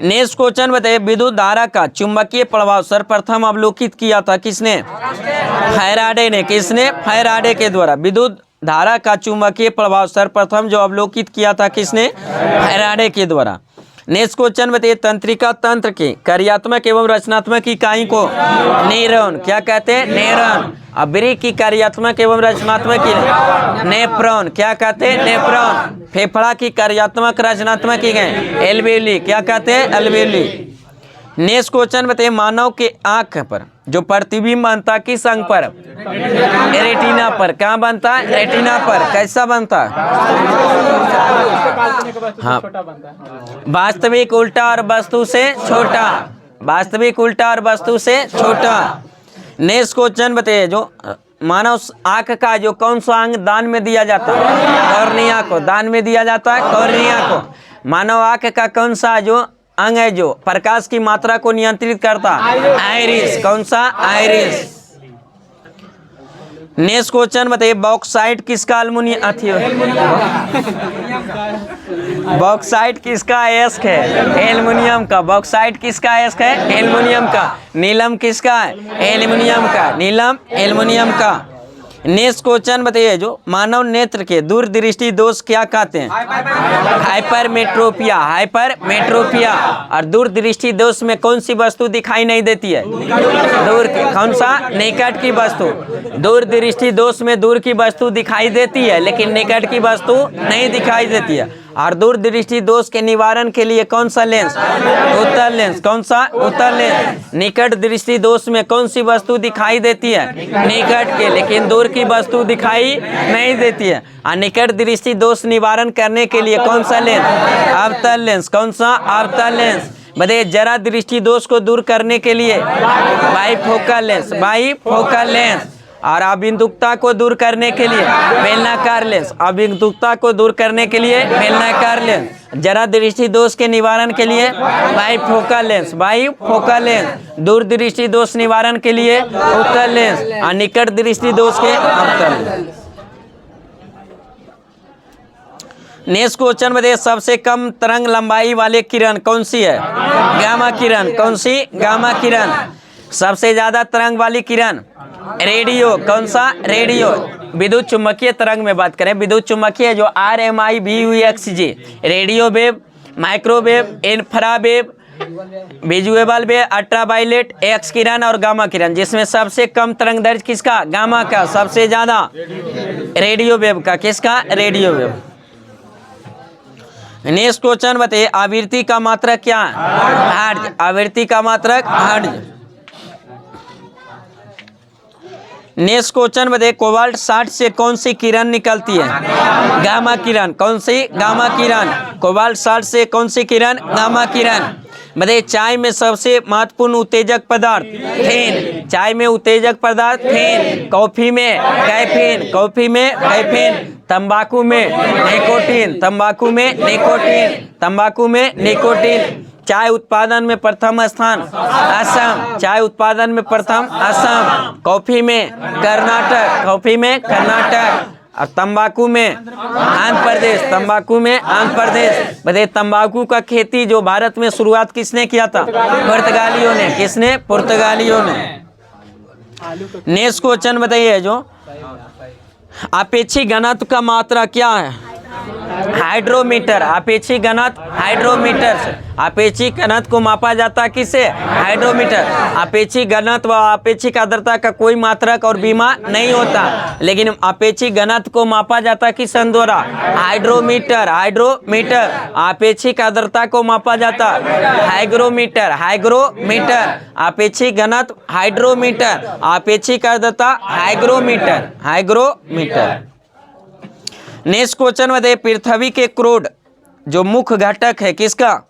नेक्स्ट क्वेश्चन बताइए, विद्युत धारा का चुंबकीय प्रभाव सर्वप्रथम अवलोकित किया था किसने, फैराडे ने। किसने, फैराडे के द्वारा। विद्युत धारा का चुंबकीय प्रभाव सर्वप्रथम जो अवलोकित किया था किसने, फैराडे के द्वारा। नेक्स्ट क्वेश्चन बताइए, तंत्रिका तंत्र के कार्यात्मक एवं रचनात्मक इकाई को न्यूरॉन क्या कहते हैं, न्यूरॉन। अबरी की कार्यात्मक एवं रचनात्मक नेफ्रॉन क्या कहते हैं, नेफ्रॉन। फेफड़ा की कार्यात्मक रचनात्मक इकाई एल्वेली क्या कहते हैं, एल्वेली। नेक्स्ट क्वेश्चन बताइए, मानव के आंख पर जो प्रतिबिंब बनता किस अंग पर, रेटिना पर। कहाँ बनता है, रेटिना पर। कैसा बनता है, हाँ, वास्तविक उल्टा और वस्तु से छोटा, वास्तविक उल्टा और वस्तु से छोटा। नेक्स्ट क्वेश्चन बताइए, जो मानव आंख का जो कौन सा अंग दान में दिया जाता है, कॉर्निया को दान में दिया जाता है, कॉर्निया को। मानव आंख का कौन सा जो अंग है जो प्रकाश की मात्रा को नियंत्रित करता, आइरिस। कौन सा, आइरिस। नेक्स्ट क्वेश्चन बताइए, बॉक्साइट किसका अल्मुनियम बॉक्साइट किसका एस्क है, एल्युमिनियम का। बॉक्साइट किसका एस्क है, एल्युमिनियम का। नीलम किसका है, एल्युमिनियम का। नीलम एल्युमिनियम का। नेक्स्ट क्वेश्चन बताइए, जो मानव नेत्र के दूरदृष्टि दोष क्या कहते हैं, हाइपरमेट्रोपिया, हाइपरमेट्रोपिया। और दूरदृष्टि दोष में कौन सी वस्तु दिखाई नहीं देती है, दूर की। कौन सा, निकट की वस्तु। दूरदृष्टि दोष में दूर की वस्तु दिखाई देती है लेकिन निकट की वस्तु नहीं दिखाई देती है। और दूरदृष्टि दोष के निवारण के लिए कौन सा लेंस, उत्तल लेंस। कौन सा, उत्तल लेंस। निकट दृष्टि दोष में कौन सी वस्तु दिखाई देती है, निकट के, लेकिन दूर की वस्तु दिखाई नहीं देती है। और निकट दृष्टि दोष निवारण करने के लिए कौन सा लेंस, अवतल लेंस। कौन सा, अवतल लेंस। बताइए जरा दृष्टि दोष को दूर करने के लिए बाइफोकल लेंस, बाइफोकल लेंस। और अबिंदुकता को दूर करने के लिए बेलनाकार लेंस, अबिंदुकता को दूर करने के लिए बेलनाकार लेंस। जरा दृष्टि दोष के निवारण के लिए बाइफोकल लेंस, बाइफोकल लेंस। दूर दृष्टि दोष निवारण के लिए उत्तल लेंस और निकट दृष्टि दोष के अवतल लेंस। नेक्स्ट क्वेश्चन बताइए, सबसे कम तरंग लंबाई वाले किरण कौन सी है, गामा किरण। कौन सी, गामा किरण। सबसे ज्यादा तरंग वाली किरण रेडियो, कौन सा? रेडियो। विद्युत चुम्बकीय तरंग में बात करें, विद्युत चुम्बकीय जो RMIBUXG, रेडियो वेव, माइक्रोवेव, इंफ्रावेव, विजुअल वेव, अल्ट्रावायलेट, एक्स किरण और गामा किरण, जिसमें सबसे कम तरंग दैर्घ्य किसका? गामा का। सबसे ज्यादा रेडियो वेव का। किसका? Radio wave. नेक्स्ट क्वेश्चन बताइए, आवृत्ति का मात्रक क्या है? हर्ट्ज। आवृत्ति का मात्रक हर्ट्ज। नेक्स्ट क्वेश्चन बताइए, कोबाल्ट 60 से कौन सी किरण निकलती है? गामा किरण। कौन सी? गामा किरण। कोबाल्ट 60 से कौन सी किरण? गामा किरण। बताइए, चाय में सबसे महत्वपूर्ण उत्तेजक पदार्थ? फेन। चाय में उत्तेजक पदार्थ फेन। कॉफी में कैफीन। कॉफी में कैफीन। तंबाकू में निकोटीन। तंबाकू में निकोटीन। तंबाकू में निकोटीन। चाय उत्पादन में प्रथम स्थान? असम। चाय उत्पादन में प्रथम असम। कॉफी में कर्नाटक। कॉफी में कर्नाटक। और तंबाकू में आंध्र प्रदेश। तंबाकू में आंध्र प्रदेश। बताइए, तंबाकू का खेती जो भारत में शुरुआत किसने किया था? पुर्तगालियों ने। किसने? पुर्तगालियों ने। नेक्स्ट क्वेश्चन बताइए, जो अपेक्षित घनत्व का मात्रा क्या है? हाइड्रोमीटर। अपेक्षित घनत्व हाइड्रोमीटर से। अपेक्षित घनत्व को मापा जाता है किससे? हाइड्रोमीटर। अपेक्षित घनत्व व अपेक्षित आर्द्रता का कोई मात्रक और बीमा नहीं होता, लेकिन अपेक्षित घनत्व को मापा जाता है किस द्वारा? हाइड्रोमीटर। हाइड्रोमीटर। अपेक्षित आर्द्रता को मापा जाता है हाइग्रोमीटर। हाइग्रोमीटर। अपेक्षित घनत्व हाइड्रोमीटर। अपेक्षित आर्द्रता हाइग्रोमीटर। हाइग्रोमीटर। नेक्स्ट क्वेश्चन बताइए, पृथ्वी के क्रोड जो मुख्य घटक है किसका?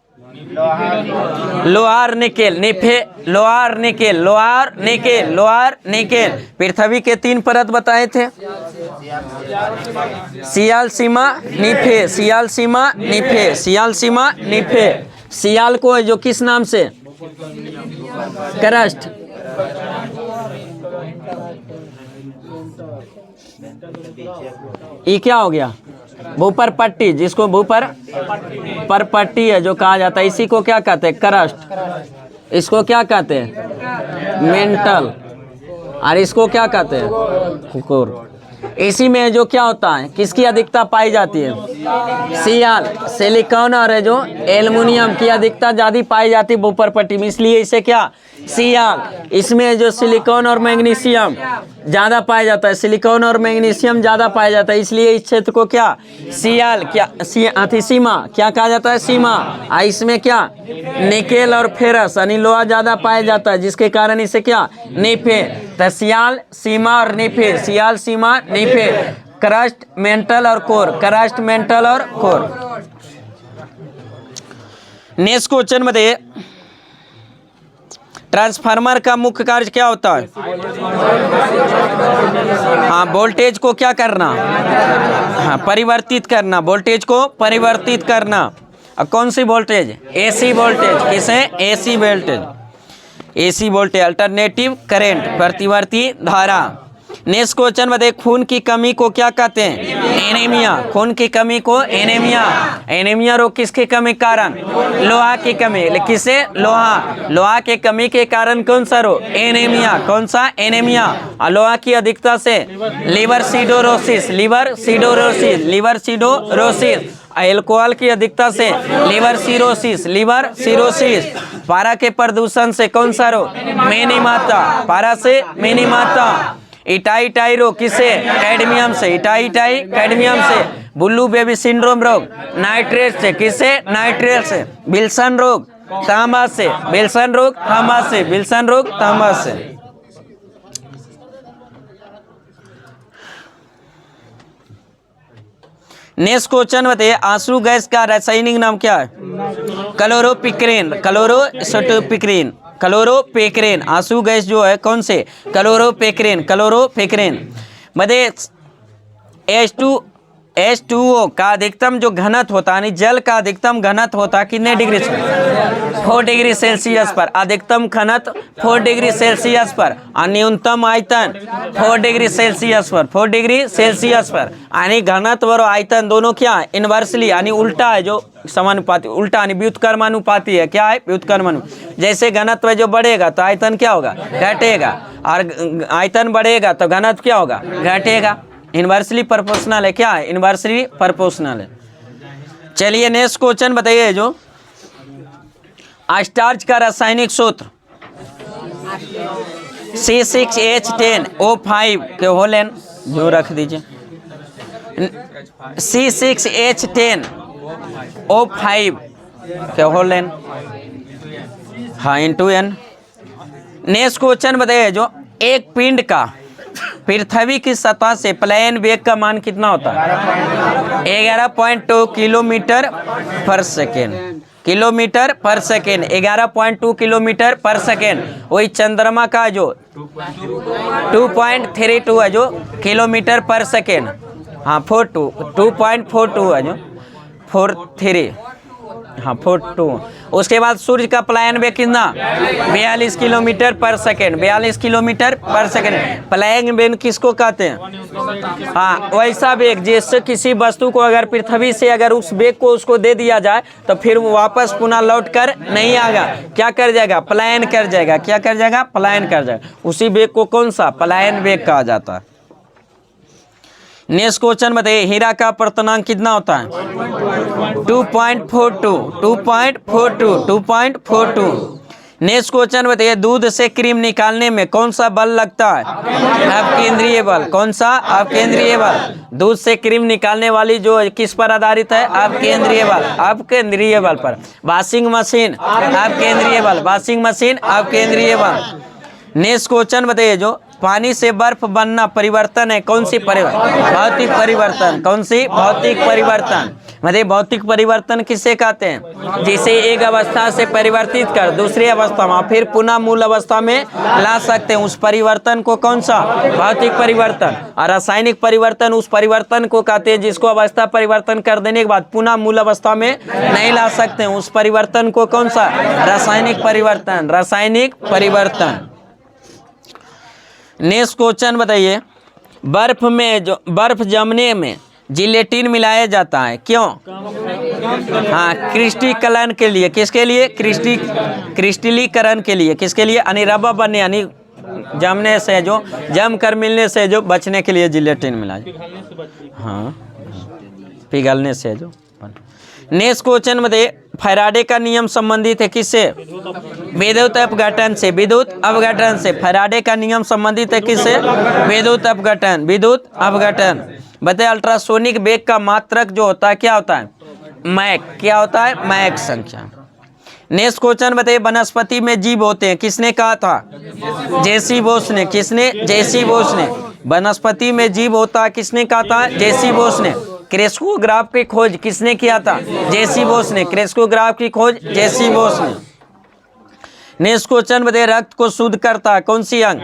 लोहार निकेल। निफे लोहार निकेल। लोहार निकेल। लोहार निकेल। पृथ्वी के 3 परत बताए थे, सियाल, सीमा, निफे। सियाल, सीमा, निफे। सियाल, सीमा, निफे। सियाल को जो किस नाम से? क्रस्ट। ये क्या हो गया? भूपर पट्टी, जिसको भूपर पर पट्टी है जो कहा जाता है, इसी को क्या कहते हैं? क्रस्ट। इसको क्या कहते हैं? मेंटल। और इसको क्या कहते हैं? कोर। इसी में जो क्या होता है, किसकी अधिकता पाई जाती है? सियाल, सिलिकॉन और जो एल्युमिनियम की अधिकता ज्यादा पाई जाती है भूपर पट्टी में, इसलिए इसे क्या? सियाल। इसमें जो सिलिकॉन और मैग्नीशियम ज्यादा पाया जाता है, सिलिकॉन और मैग्नीशियम ज्यादा पाया जाता है, इसलिए इस क्षेत्र को क्या? सियाल। क्या? सीमा क्या कहा जाता है? सीमा। इसमें क्या? निकेल और फेरस यानी लोहा ज्यादा पाया जाता है, जिसके कारण इसे क्या? निफे। तो सियाल, सीमा और निफे। सियाल, सीमा, निफे। क्रस्ट, मेंटल और कोर। क्रस्ट, मेंटल और कोर। नेक्स्ट क्वेश्चन बताइए, ट्रांसफार्मर का मुख्य कार्य क्या होता है? हाँ, वोल्टेज को क्या करना? हाँ, परिवर्तित करना। वोल्टेज को परिवर्तित करना। अब कौन सी वोल्टेज? AC voltage. किसे? AC voltage. AC voltage, alternative current, प्रतिवर्ती धारा। नेक्स्ट क्वेश्चन बताइए, खून की कमी को क्या कहते हैं? एनीमिया। खून की कमी को एनीमिया। एनीमिया रोग किसके कमी कारण? लोहा की कमी। किसे? लोहा। लोहा के कमी के कारण कौन सा रोग? एनीमिया। कौन सा? एनीमिया। लोहा की अधिकता से लिवर सिडोरोसिस। लिवर सिडोरोसिस। लिवर सिडोरोसिस। अल्कोहल की अधिकता से लिवर सिरोसिस। Liver cirrhosis. पारा के प्रदूषण से कौन सा रोग? मेनीमाता। पारा से मेनीमाता। इटाई रोग किससे? कैडमियम से। इटाई कैडमियम से। बुल्लू बेबी सिंड्रोम रोग नाइट्रेट से। किससे? नाइट्रेट से। विल्सन रोग तांबा से। विल्सन रोग तांबा से। विल्सन रोग तांबा से। नेक्स्ट क्वेश्चन बताइए, आंसू गैस का रासायनिक नाम क्या है? क्लोरोपिक्रेन। क्लोरोपिक्रेन। क्लोरोपेक्रेन। आंसू गैस जो है कौन से? क्लोरोपेक्रेन। क्लोरोपेक्रेन। बताइए, H2O का अधिकतम जो घनत्व होता है, यानी जल का अधिकतम घनत्व होता है कितने डिग्री से? 4 डिग्री सेल्सियस पर। अधिकतम घनत्व 4 डिग्री सेल्सियस पर और न्यूनतम आयतन 4 डिग्री सेल्सियस पर। 4 डिग्री सेल्सियस पर यानी घनत्व और आयतन दोनों क्या है? इनवर्सली यानी उल्टा है, जो समानुपाती, उल्टा यानी व्युत्क्रमानुपाती है। क्या है? व्युत्क्रमानु। जैसे घनत्व जो बढ़ेगा तो आयतन क्या होगा? घटेगा, और आयतन बढ़ेगा तो घनत्व क्या होगा? घटेगा। इनवर्सली प्रोपोर्शनल है। क्या है? इनवर्सली प्रोपोर्शनल है। चलिए नेक्स्ट क्वेश्चन बताइए। जो स्टार्च का रासायनिक सूत्र C6H10O5 के होल एन जो रख दीजिए, C6H10O5 के होल एन, हाँ इंटू एन। नेक्स्ट क्वेश्चन बताइए। जो एक पिंड का पृथ्वी की सतह से प्लेन वेग का मान कितना होता है? 11.2 किलोमीटर पर सेकेंड। किलोमीटर पर सेकेंड 11.2 किलोमीटर पर सेकेंड। वही चंद्रमा का जो 2.32 है जो किलोमीटर पर सेकेंड, हाँ 2.42 है जो 43, हाँ 42। उसके बाद सूर्य का प्लायन वेग कितना? 42 किलोमीटर पर सेकेंड। 42 किलोमीटर पर सेकेंड। प्लायन वेग किसको कहते हैं? हाँ वैसा वेग जिससे किसी वस्तु को अगर पृथ्वी से अगर उस वेग को उसको दे दिया जाए तो फिर वो वापस पुनः लौट कर नहीं आएगा। क्या कर जाएगा? पलायन कर जाएगा। क्या कर जाएगा? पलायन कर जाएगा। उसी वेग को कौन सा? पलायन वेग कहा जाता है। नेक्स्ट क्वेश्चन बताइए। हीरा का अपवर्तनांक कितना होता है? 2.42। नेक्स्ट क्वेश्चन बताइए। दूध से क्रीम निकालने में कौन सा बल लगता है? अपकेंद्रीय बल। कौन सा? अपकेंद्रीय बल। दूध से क्रीम निकालने वाली जो किस पर आधारित है? अपकेंद्रीय बल। अपकेंद्रीय बल पर। वॉशिंग मशीन अपकेंद्रीय बल। वॉशिंग मशीन अपकेंद्रीय बल। नेक्स्ट क्वेश्चन बताइए। जो पानी से बर्फ बनना परिवर्तन है, कौन सी परिवर्तन? भौतिक परिवर्तन। कौन सी? भौतिक परिवर्तन। मतलब भौतिक परिवर्तन किसे कहते हैं? जिसे एक अवस्था से परिवर्तित कर दूसरी अवस्था में फिर पुनः मूल अवस्था में ला सकते हैं, उस परिवर्तन को कौन सा? भौतिक परिवर्तन। और रासायनिक परिवर्तन उस परिवर्तन को कहते हैं जिसको अवस्था परिवर्तन कर देने के बाद पुनः मूल अवस्था में नहीं ला सकते हैं, उस परिवर्तन को कौन सा? रासायनिक परिवर्तन। रासायनिक परिवर्तन। नेक्स्ट क्वेश्चन बताइए। बर्फ में जो बर्फ जमने में जिलेटिन मिलाया जाता है, क्यों? हाँ क्रिस्टलीकरण के लिए। किसके लिए? क्रिस्टलीकरण के लिए। किसके लिए? यानी रबर बनने यानी जमने से जो जम कर मिलने से जो बचने के लिए जिलेटिन मिलाया। हाँ पिघलने से जो। नेक्स्ट क्वेश्चन बताइए। फैराडे का नियम संबंधित है किससे? विद्युत अपघटन से। विद्युत अपघटन से। फैराडे का नियम संबंधित है किससे? विद्युत अपघटन। विद्युत अपघटन। बताइए अल्ट्रासोनिक वेग का मात्रक जो होता है क्या होता है? मैक। क्या होता है? मैक संख्या। नेक्स्ट क्वेश्चन बताइए। वनस्पति में जीव होते हैं, किसने कहा था? जेसी बोस ने। किसने? जेसी बोस ने। वनस्पति में जीव होता है किसने कहा था? जेसी बोस ने। क्रेस्कोग्राफ की खोज किसने किया था? जेसी बोस ने। क्रेस्कोग्राफ की खोज जेसी बोस ने। नेक्स्ट क्वेश्चन बताइए। रक्त को शुद्ध करता है कौन सी अंग?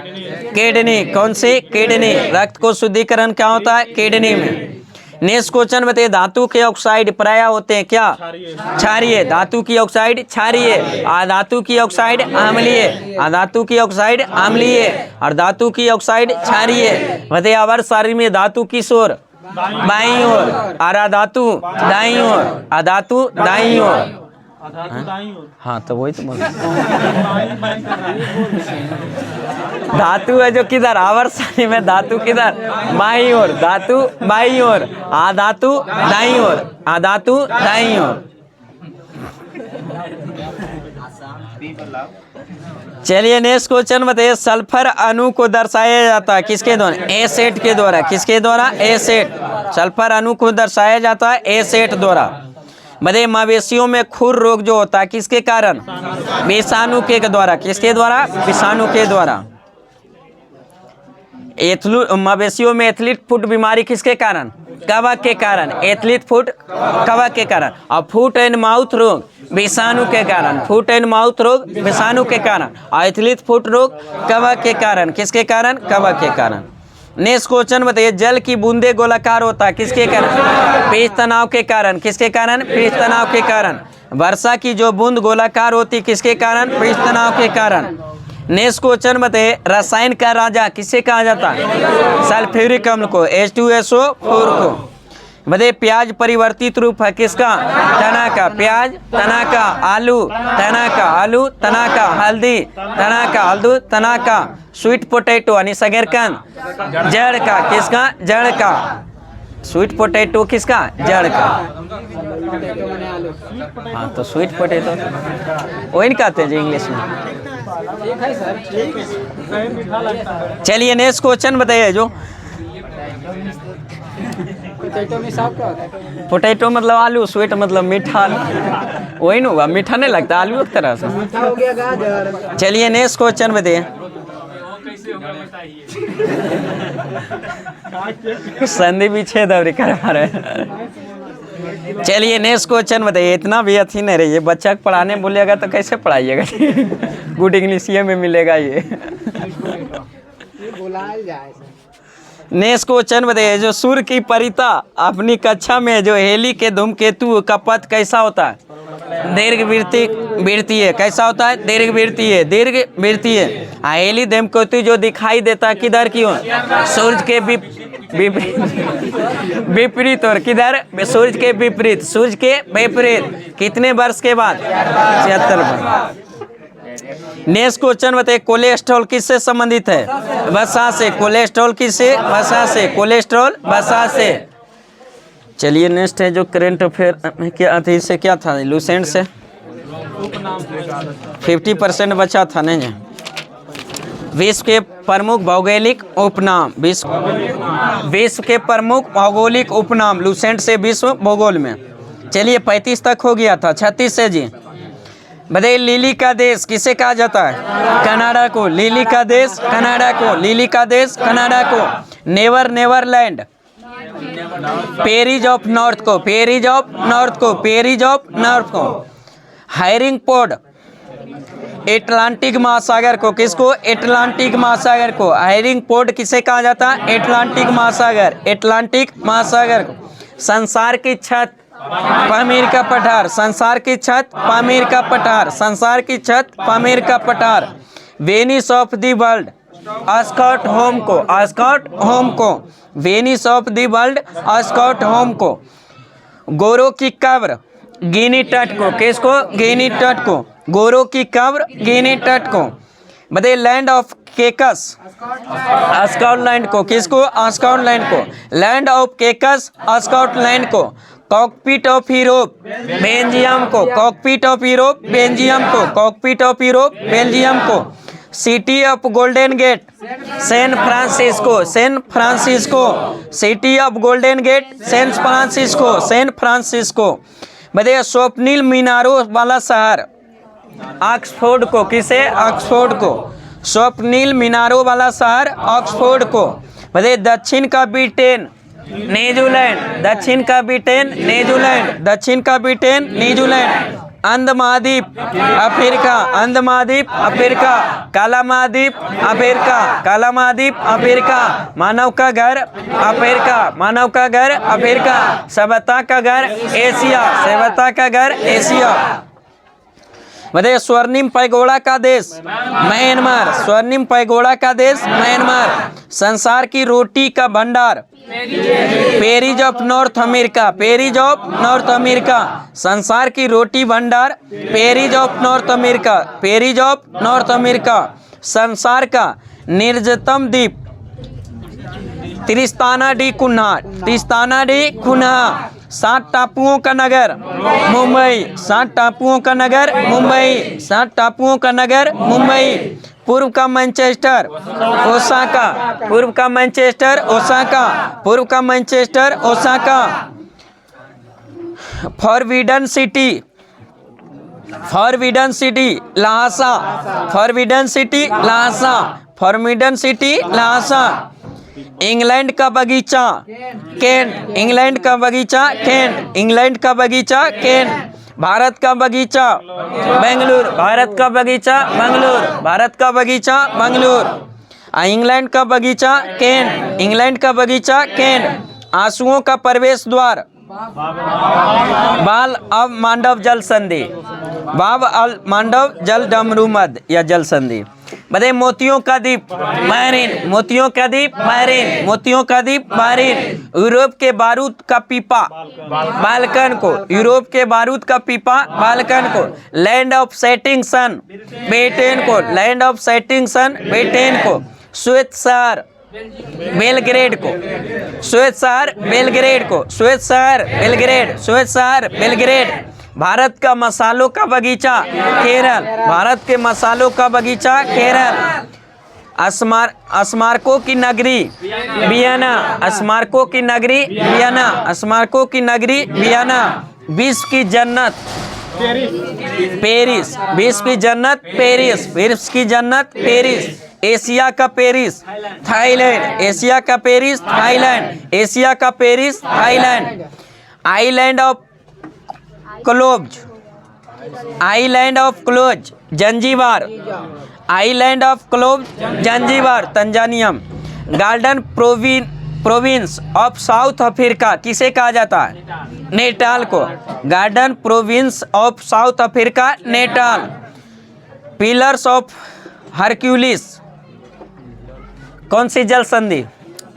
किडनी। कौन सी? किडनी। रक्त को शुद्धिकरण क्या होता है? किडनी में। नेक्स्ट क्वेश्चन बताइए। धातु के ऑक्साइड प्रायः होते हैं क्या? क्षारीय। धातु की ऑक्साइड क्षारीय। अधातु की ऑक्साइड अम्लीय। अधातु की ऑक्साइड अम्लीय और धातु की ऑक्साइड क्षारीय। बताइए आवर्त सारणी में धातु किस ओर? बाईं ओर। और अधातु दाईं ओर। अधातु दाईं ओर। हाँ तो वही तो धातु है जो किधर? आवर्त सारणी में धातु किधर? बाईं ओर। धातु बाईं ओर। अधातु दाईं ओर। अधातु दाईं ओर। चलिए नेक्स्ट क्वेश्चन बताइए। सल्फर अणु को दर्शाया जाता है किसके द्वारा? एसेट के द्वारा। किसके द्वारा? एसेट। सल्फर अणु को दर्शाया जाता है एसेट द्वारा। बताइए मवेशियों में खुर रोग जो होता है किसके कारण? विषाणु के द्वारा। किसके द्वारा? विषाणु के द्वारा। मवेशियों में एथलीट फुट बीमारी किसके कारण? कवक के कारण। एथलीट फुट कवक के कारण। और फुट एंड माउथ रोग विषाणु के कारण। फुट एंड माउथ रोग विषाणु के कारण। और एथलीट फुट रोग कवक के कारण। किसके कारण? कवक के कारण। नेक्स्ट क्वेश्चन बताइए, जल की बूंदे गोलाकार होता है किसके कारण? पृष्ठ तनाव के कारण। किसके कारण? पृष्ठ तनाव के कारण। वर्षा की जो बूंद गोलाकार होती किसके कारण? पृष्ठ तनाव के कारण। नेक्स्ट क्वेश्चन बताइए, रसायन का राजा किसे कहा जाता है? सल्फ्यूरिक अम्ल को, H2SO4 को। बताइए, प्याज परिवर्तित रूप है किसका? तना का। प्याज तना का, आलू तना का, आलू तना का, हल्दी तना का, हल्दी तना का। स्वीट पोटैटो यानी सगरकंद जड़ का, किसका? जड़ का। स्वीट पोटैटो किसका? जड़ का। पोटैटो माने आलू। हाँ तो स्वीट पोटैटो वही कहते हैं जी इंग्लिश में। ठीक है सर, ठीक है। चलिए नेक्स्ट क्वेश्चन बताइए, जो पोटैटो में सब क्या होता है? पोटैटो मतलब आलू, स्वीट मतलब मीठा, वही ना हुआ, मीठा नहीं लगता आलू की तरह से। मीठा हो गया गाजर। चलिए नेक्स्ट क्वेश्चन बताइए, संधि विच्छेद अवरी करवा रहे हैं। चलिए नेक्स्ट क्वेश्चन बताइए, इतना भी अच्छी नहीं रही है, बच्चा को पढ़ाने बोलिएगा तो कैसे पढ़ाइएगा? गुड इंग्लिश में मिलेगा ये। बुलाया जाए सर। नेक्स्ट क्वेश्चन बताइए, जो सूर्य की परिता अपनी कक्षा में जो हेली के धूमकेतु का पथ कैसा होता है? दीर्घवृत्तीय। कैसा होता है? दीर्घवृत्तीय। दीर्घवृत्तीय। हेली धूमकेतु जो दिखाई देता है किधर की ओर? सूर्य के विपरीत। और किधर? सूर्य के विपरीत। सूर्य के विपरीत। कितने वर्ष के बाद? 76 वर्ष। नेक्स्ट क्वेश्चन बताइए, कोलेस्ट्रॉल किससे संबंधित है? वसा से। कोलेस्ट्रॉल किससे? वसा से। कोलेस्ट्रॉल वसा से। चलिए नेक्स्ट है जो करंट अफेयर क्या था, इससे क्या था? लूसेंट से 50% बचा था नहीं। विश्व के प्रमुख भौगोलिक उपनाम। विश्व के प्रमुख भौगोलिक उपनाम लूसेंट से विश्व भूगोल में। चलिए 35 तक हो गया था। 36 से जी बताइए, लिली का देश किसे कहा जाता है? कनाडा को। लिली का देश कनाडा को। लिली का देश कनाडा को। नेवरलैंड पेरिज ऑफ नॉर्थ को। पेरिज ऑफ नॉर्थ को। पेरिज ऑफ नॉर्थ को। हायरिंग पोड एटलांटिक महासागर को। किसको? एटलांटिक महासागर को। हायरिंग पोड किसे कहा जाता है? एटलांटिक महासागर। एटलांटिक महासागर को। संसार की छत पामीर का पठार। संसार की छत पामीर का पठार। संसार की छत पामीर का पठार। Venice of the world Stockholm को। स्कॉट होम को। Venice of the world Stockholm को। गोरों की कब्र गिनी तट को। किसको? गिनी तट को। गोरों की कब्र गिनी तट को। बताइए, लैंड ऑफ केकस स्कॉटलैंड को। किसको? स्कॉटलैंड को। लैंड ऑफ केकस स्कॉटलैंड को। कॉकपिट ऑफ यूरोप बेल्जियम को। कॉकपिट ऑफ यूरोप बेल्जियम को। कॉकपिट ऑफ यूरोप बेल्जियम को। City of golden gate San Francisco. San Francisco. City of golden gate San Francisco. San Francisco. बताइए, स्वप्निल मीनारों वाला शहर Oxford को। किसे? ऑक्सफोर्ड को। स्वप्निल मीनारों वाला शहर ऑक्सफोर्ड को। बताइए, दक्षिण का ब्रिटेन न्यूजीलैंड। दक्षिण का ब्रिटेन न्यूजीलैंड। दक्षिण का ब्रिटेन न्यूजीलैंड। अंध महाद्वीप अफ्रीका। अंध महाद्वीप अफ्रीका। काला महाद्वीप अफ्रीका। काला महाद्वीप अफ्रीका। मानव का घर अफ्रीका। मानव का घर अफ्रीका। सभ्यता का घर एशिया। सभ्यता का घर एशिया। बताइए, स्वर्णिम पैगोडा का देश म्यांमार। स्वर्णिम पैगोडा का देश म्यांमार। संसार की रोटी का भंडार prairies of North America. Prairies of North America. संसार की रोटी भंडार prairies of North America. Prairies of North America. संसार का निर्जतम द्वीप Tristan da Cunha. Tristan da Cunha. 7 टापुओं का नगर मुंबई। 7 टापुओं का नगर मुंबई। 7 टापुओं का नगर मुंबई। पूर्व का मैनचेस्टर ओसाका। पूर्व का मैनचेस्टर ओसाका। पूर्व का Manchester Osaka. Forbidden City. Forbidden City Lhasa. Forbidden City Lhasa. Forbidden City Lhasa. England का बगीचा केंट। इंग्लैंड का बगीचा केंट। इंग्लैंड का बगीचा केंट। भारत का बगीचा बेंगलुरु। भारत का बगीचा बेंगलुरु। भारत का बगीचा बेंगलुरु। इंग्लैंड का बगीचा कैंट, इंग्लैंड का बगीचा कैंट। आंसुओं का प्रवेश द्वार बाल अब मांडव जल संधि, बाब अल मांडव जल डमरू मध्य या जल संधि। बताइए मोतियों का द्वीप बहरीन, मोतियों का द्वीप बहरीन, मोतियों का द्वीप बहरीन। यूरोप के बारूद का पीपा बाल्कन को, यूरोप के बारूद का पीपा बाल्कन को। Land of setting sun Britain को, land of setting sun Britain को। श्वेत शहर बेलग्रेड को, श्वेत शहर बेलग्रेड को, श्वेत शहर बेलग्रेड, श्वेत शहर बेलग्रेड। भारत का मसालों का बगीचा केरल, भारत के मसालों का बगीचा केरल। स्मारकों की नगरी वियना, स्मारकों की नगरी वियना, स्मारकों की नगरी वियना। विश्व की जन्नत पेरिस, विश्व की जन्नत पेरिस, विश्व की जन्नत पेरिस। एशिया का पेरिस थाईलैंड, एशिया का पेरिस थाईलैंड, एशिया का Paris Thailand. Island of cloves, island of cloves Zanzibar, island of cloves Zanzibar Tanzania. Garden province of South Africa किसे कहा जाता है? नेटाल को, garden province of South Africa Natal. Pillars of Hercules कौन सी जल संधि?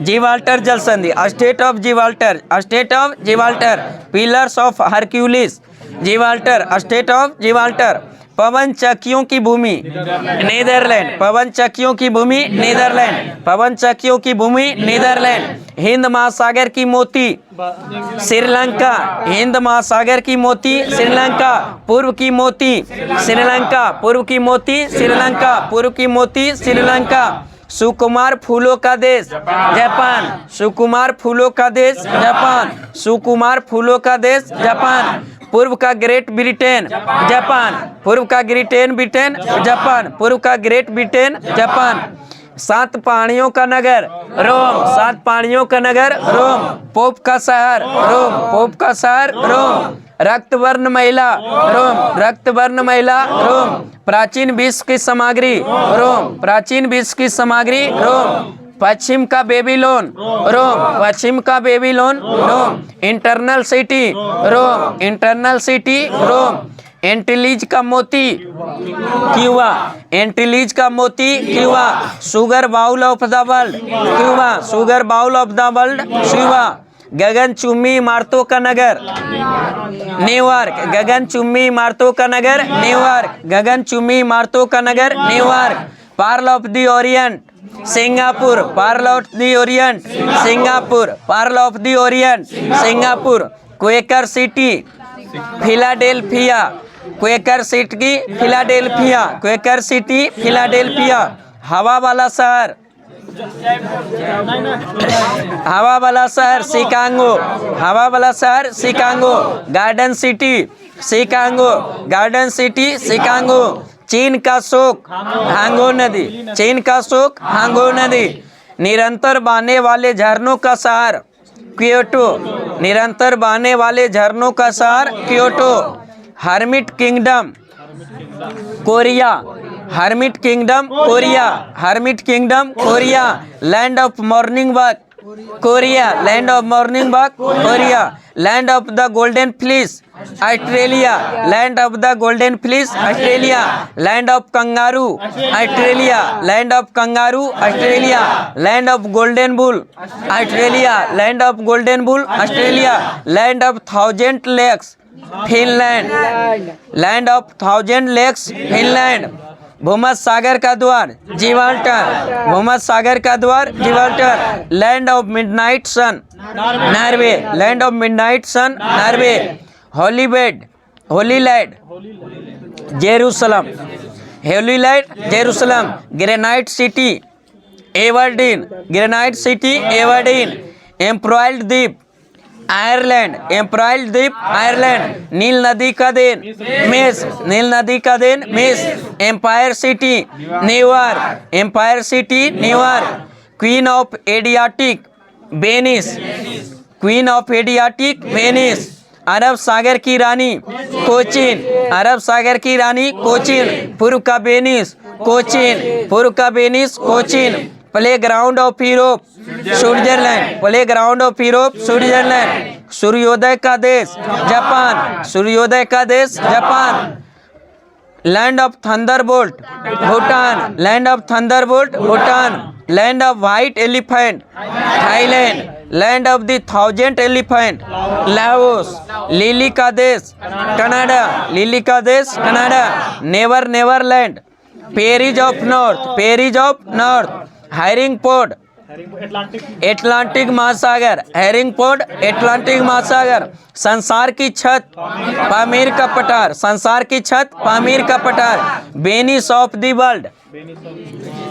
जिब्राल्टर जल संधि, state of Gibraltar, state of Gibraltar. Pillars of Hercules Gibraltar, state of Gibraltar. पवन चक्कियों की भूमि नीदरलैंड, पवन चक्कियों की भूमि नीदरलैंड, पवन चक्कियों की भूमि नीदरलैंड। हिंद महासागर की मोती श्रीलंका, हिंद महासागर की मोती श्रीलंका। पूर्व की मोती श्रीलंका, पूर्व की मोती श्रीलंका, पूर्व की मोती श्रीलंका। सुकुमार फूलों का देश जापान, सुकुमार फूलों का देश जापान, सुकुमार फूलों का देश जापान। पूर्व का ग्रेट ब्रिटेन जापान, पूर्व का ब्रिटेन ब्रिटेन जापान, पूर्व का ग्रेट ब्रिटेन जापान। सात पहाड़ियों का नगर रोम, सात पहाड़ियों का नगर रोम। पोप का शहर रोम, पोप का शहर रोम। रक्तवर्ण महिला रोम, रक्तवर्ण महिला रोम। प्राचीन विश्व की सामग्री रोम, प्राचीन विश्व की सामग्री रोम। पश्चिम का बेबीलोन रोम, पश्चिम का Babylon Rome. Internal city Rome, internal city Rome. Antilles का मोती क्यूबा, एंटीलीज का मोती Cuba. Sugar bowl of the world Cuba, sugar bowl of the world Cuba. गगनचुम्बी इमारतों का नगर न्यूयॉर्क, गगनचुम्बी इमारतों का नगर न्यूयॉर्क, गगनचुम्बी इमारतों का नगर New York. Pearl of the Orient Singapore, pearl of the Orient Singapore, pearl of the Orient Singapore. Quaker city Philadelphia, Quaker city Philadelphia, Quaker city Philadelphia. हवा वाला शहर, हवा वाला शहर शिकागो, हवा वाला शहर Chicago. Garden city Chicago, garden city Chicago. चीन का शोक हांगो नदी, चीन का शोक हांगो नदी। निरंतर बहने वाले झरनों का शहर क्योटो, निरंतर बहने वाले झरनों का शहर Kyoto. Hermit kingdom Korea, hermit kingdom Korea, hermit kingdom Korea. Land of morning walk Korea, land of morning walk Korea. Land of the golden fleece Australia, land of the golden fleece Australia. Land of kangaroo Australia, land of kangaroo Australia. Land of golden bull Australia, land of golden bull Australia. Land of thousand lakes Finland, land of thousand lakes Finland. भूमध्य सागर का द्वार Gibraltar, भूमध्य सागर का द्वार Gibraltar. Land of midnight sun Norway, land of midnight sun Norway. हॉलीबेड holy land Jerusalem, holy land Jerusalem. Granite city Aberdeen, granite city Aberdeen. एम्ब्रॉयड द्वीप आयरलैंड, एम्ब्रॉयड द्वीप आयरलैंड। नील नदी का देन मेस, नील नदी का देन मेस। Empire city New York, empire city New York. Queen of Adriatic Venice, queen of Adriatic Venice. अरब सागर की रानी कोचीन, अरब सागर की रानी कोचीन। पूर्व का वेनिस कोचीन, पूर्व का Venice Cochin. Playground of Europe Switzerland, playground of Europe Switzerland. सूर्योदय का देश जापान, सूर्योदय का देश Japan. Land of thunderbolt Bhutan, land of thunderbolt Bhutan. Land of white elephant Thailand, land of the 1000 elephant Laos. Lily का देश कनाडा, लिली का देश Canada. Never Neverland, Paris of north, Paris of north. हैरिंगपोर्ट एटलांटिक महासागर, हैरिंगपोर्ट एटलांटिक महासागर। संसार की छत पामीर का पठार, संसार की छत पामीर का पठार। Venice of the world,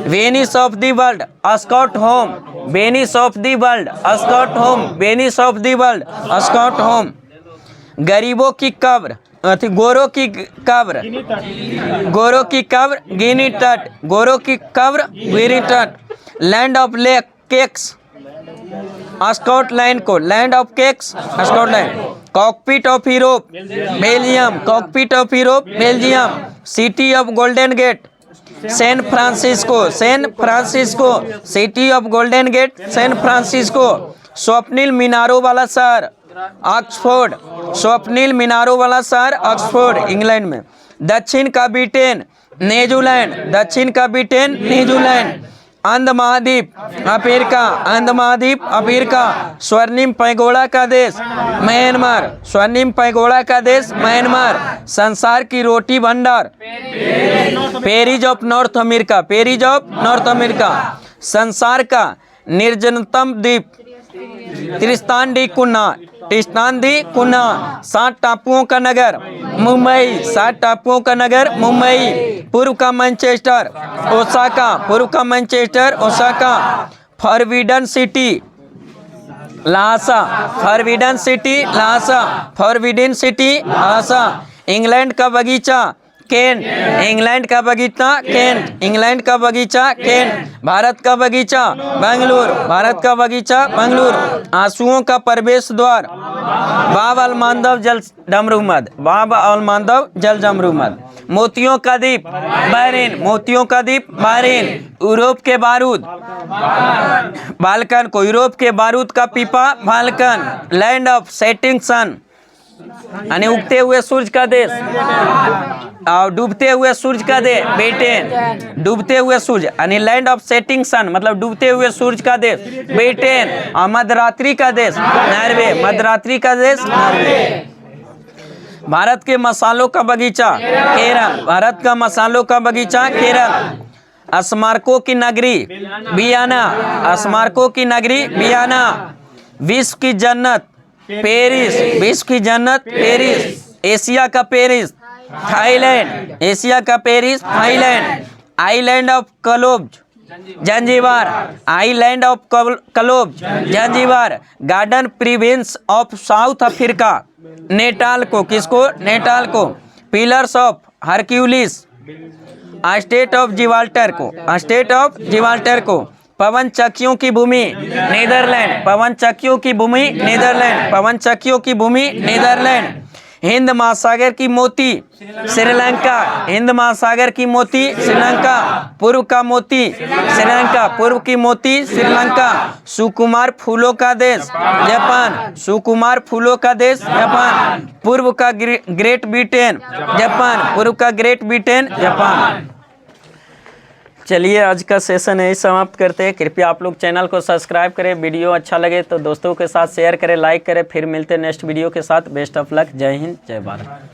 Venice of the world Stockholm, Venice of the world Stockholm, Venice of the world Stockholm. गरीबों की कब्र गोरों की कब्र, गोरों की कब्र गिनी तट, गोरों की कब्र गिनी तट। Land of lake cakes Scotland को, land of cakes Scotland. Cockpit of Europe Belgium, cockpit of Europe Belgium. City of golden gate San Francisco, San Francisco. City of golden gate San Francisco. स्वप्निल मीनारों वाला शहर Oxford, Swapnil मीनारों वाला शहर Oxford England में। दक्षिण का ब्रिटेन न्यूजीलैंड, दक्षिण का ब्रिटेन न्यूजीलैंड। अंध महाद्वीप अफ्रीका, अंध महाद्वीप अफ्रीका। स्वर्णिम पैगोड़ा का देश म्यांमार, स्वर्णिम पैगोड़ा का देश म्यांमार। संसार की रोटी भंडार Paris of North America, Paris of North America. संसार का निर्जनतम द्वीप Tristan D Cunha, Tristan D Cunha. 7 टापुओं का नगर मुंबई, 7 टापुओं का नगर मुंबई। पूर्व का मैनचेस्टर ओसाका, पूर्व का Manchester Osaka. Forbidden City Lhasa, Forbidden City Lhasa, Forbidden City Lhasa. England का बगीचा केंट, इंग्लैंड का बगीचा केंट, इंग्लैंड का बगीचा केंट। भारत का बगीचा बेंगलुरु, भारत का बगीचा बेंगलुरु। आंसुओं का प्रवेश द्वार बाब अल मांदव जल डमरूमद, बाब अल मांदव जल डमरूमद। मोतियों का द्वीप बहरीन, मोतियों का द्वीप बहरीन। यूरोप के बारूद बाल्कन को, यूरोप के बारूद का पीपा Balkan. Land of setting sun यानी उगते हुए सूरज का देश और डूबते हुए सूरज का देश ब्रिटेन, डूबते हुए सूरज यानी लैंड ऑफ सेटिंग सन मतलब डूबते हुए सूरज का देश ब्रिटेन। और मध्यरात्रि का देश नॉर्वे, मध्यरात्रि का देश नॉर्वे। भारत के मसालों का बगीचा केरल, भारत का मसालों का बगीचा केरल। स्मारकों की नगरी वियना, स्मारकों की नगरी वियना। विश्व की जन्नत पेरिस, विश्व की जन्नत पेरिस। एशिया का पेरिस थाईलैंड, एशिया का Paris Thailand. Island of cloves Zanzibar, island of cloves Zanzibar. Garden province of South Africa Natal को, किसको? नेटाल को। Pillars of Hercules state of Gibraltar को, स्टेट ऑफ जिब्राल्टर को। पवन चक्कियों की भूमि Netherlands, पवन चक्कियों की भूमि नीदरलैंड, पवन चक्कियों की भूमि नीदरलैंड। हिंद महासागर की मोती श्रीलंका, हिंद महासागर की मोती श्रीलंका। पूर्व का मोती श्रीलंका, पूर्व की मोती श्रीलंका। सुकुमार फूलों का देश जापान, सुकुमार फूलों का देश जापान। पूर्व का ग्रेट ब्रिटेन जापान, पूर्व का ग्रेट ब्रिटेन जापान। चलिए आज का सेशन यही समाप्त करते हैं। कृपया आप लोग चैनल को सब्सक्राइब करें, वीडियो अच्छा लगे तो दोस्तों के साथ शेयर करें, लाइक करें। फिर मिलते हैं नेक्स्ट वीडियो के साथ। बेस्ट ऑफ लक, जय हिंद, जय भारत।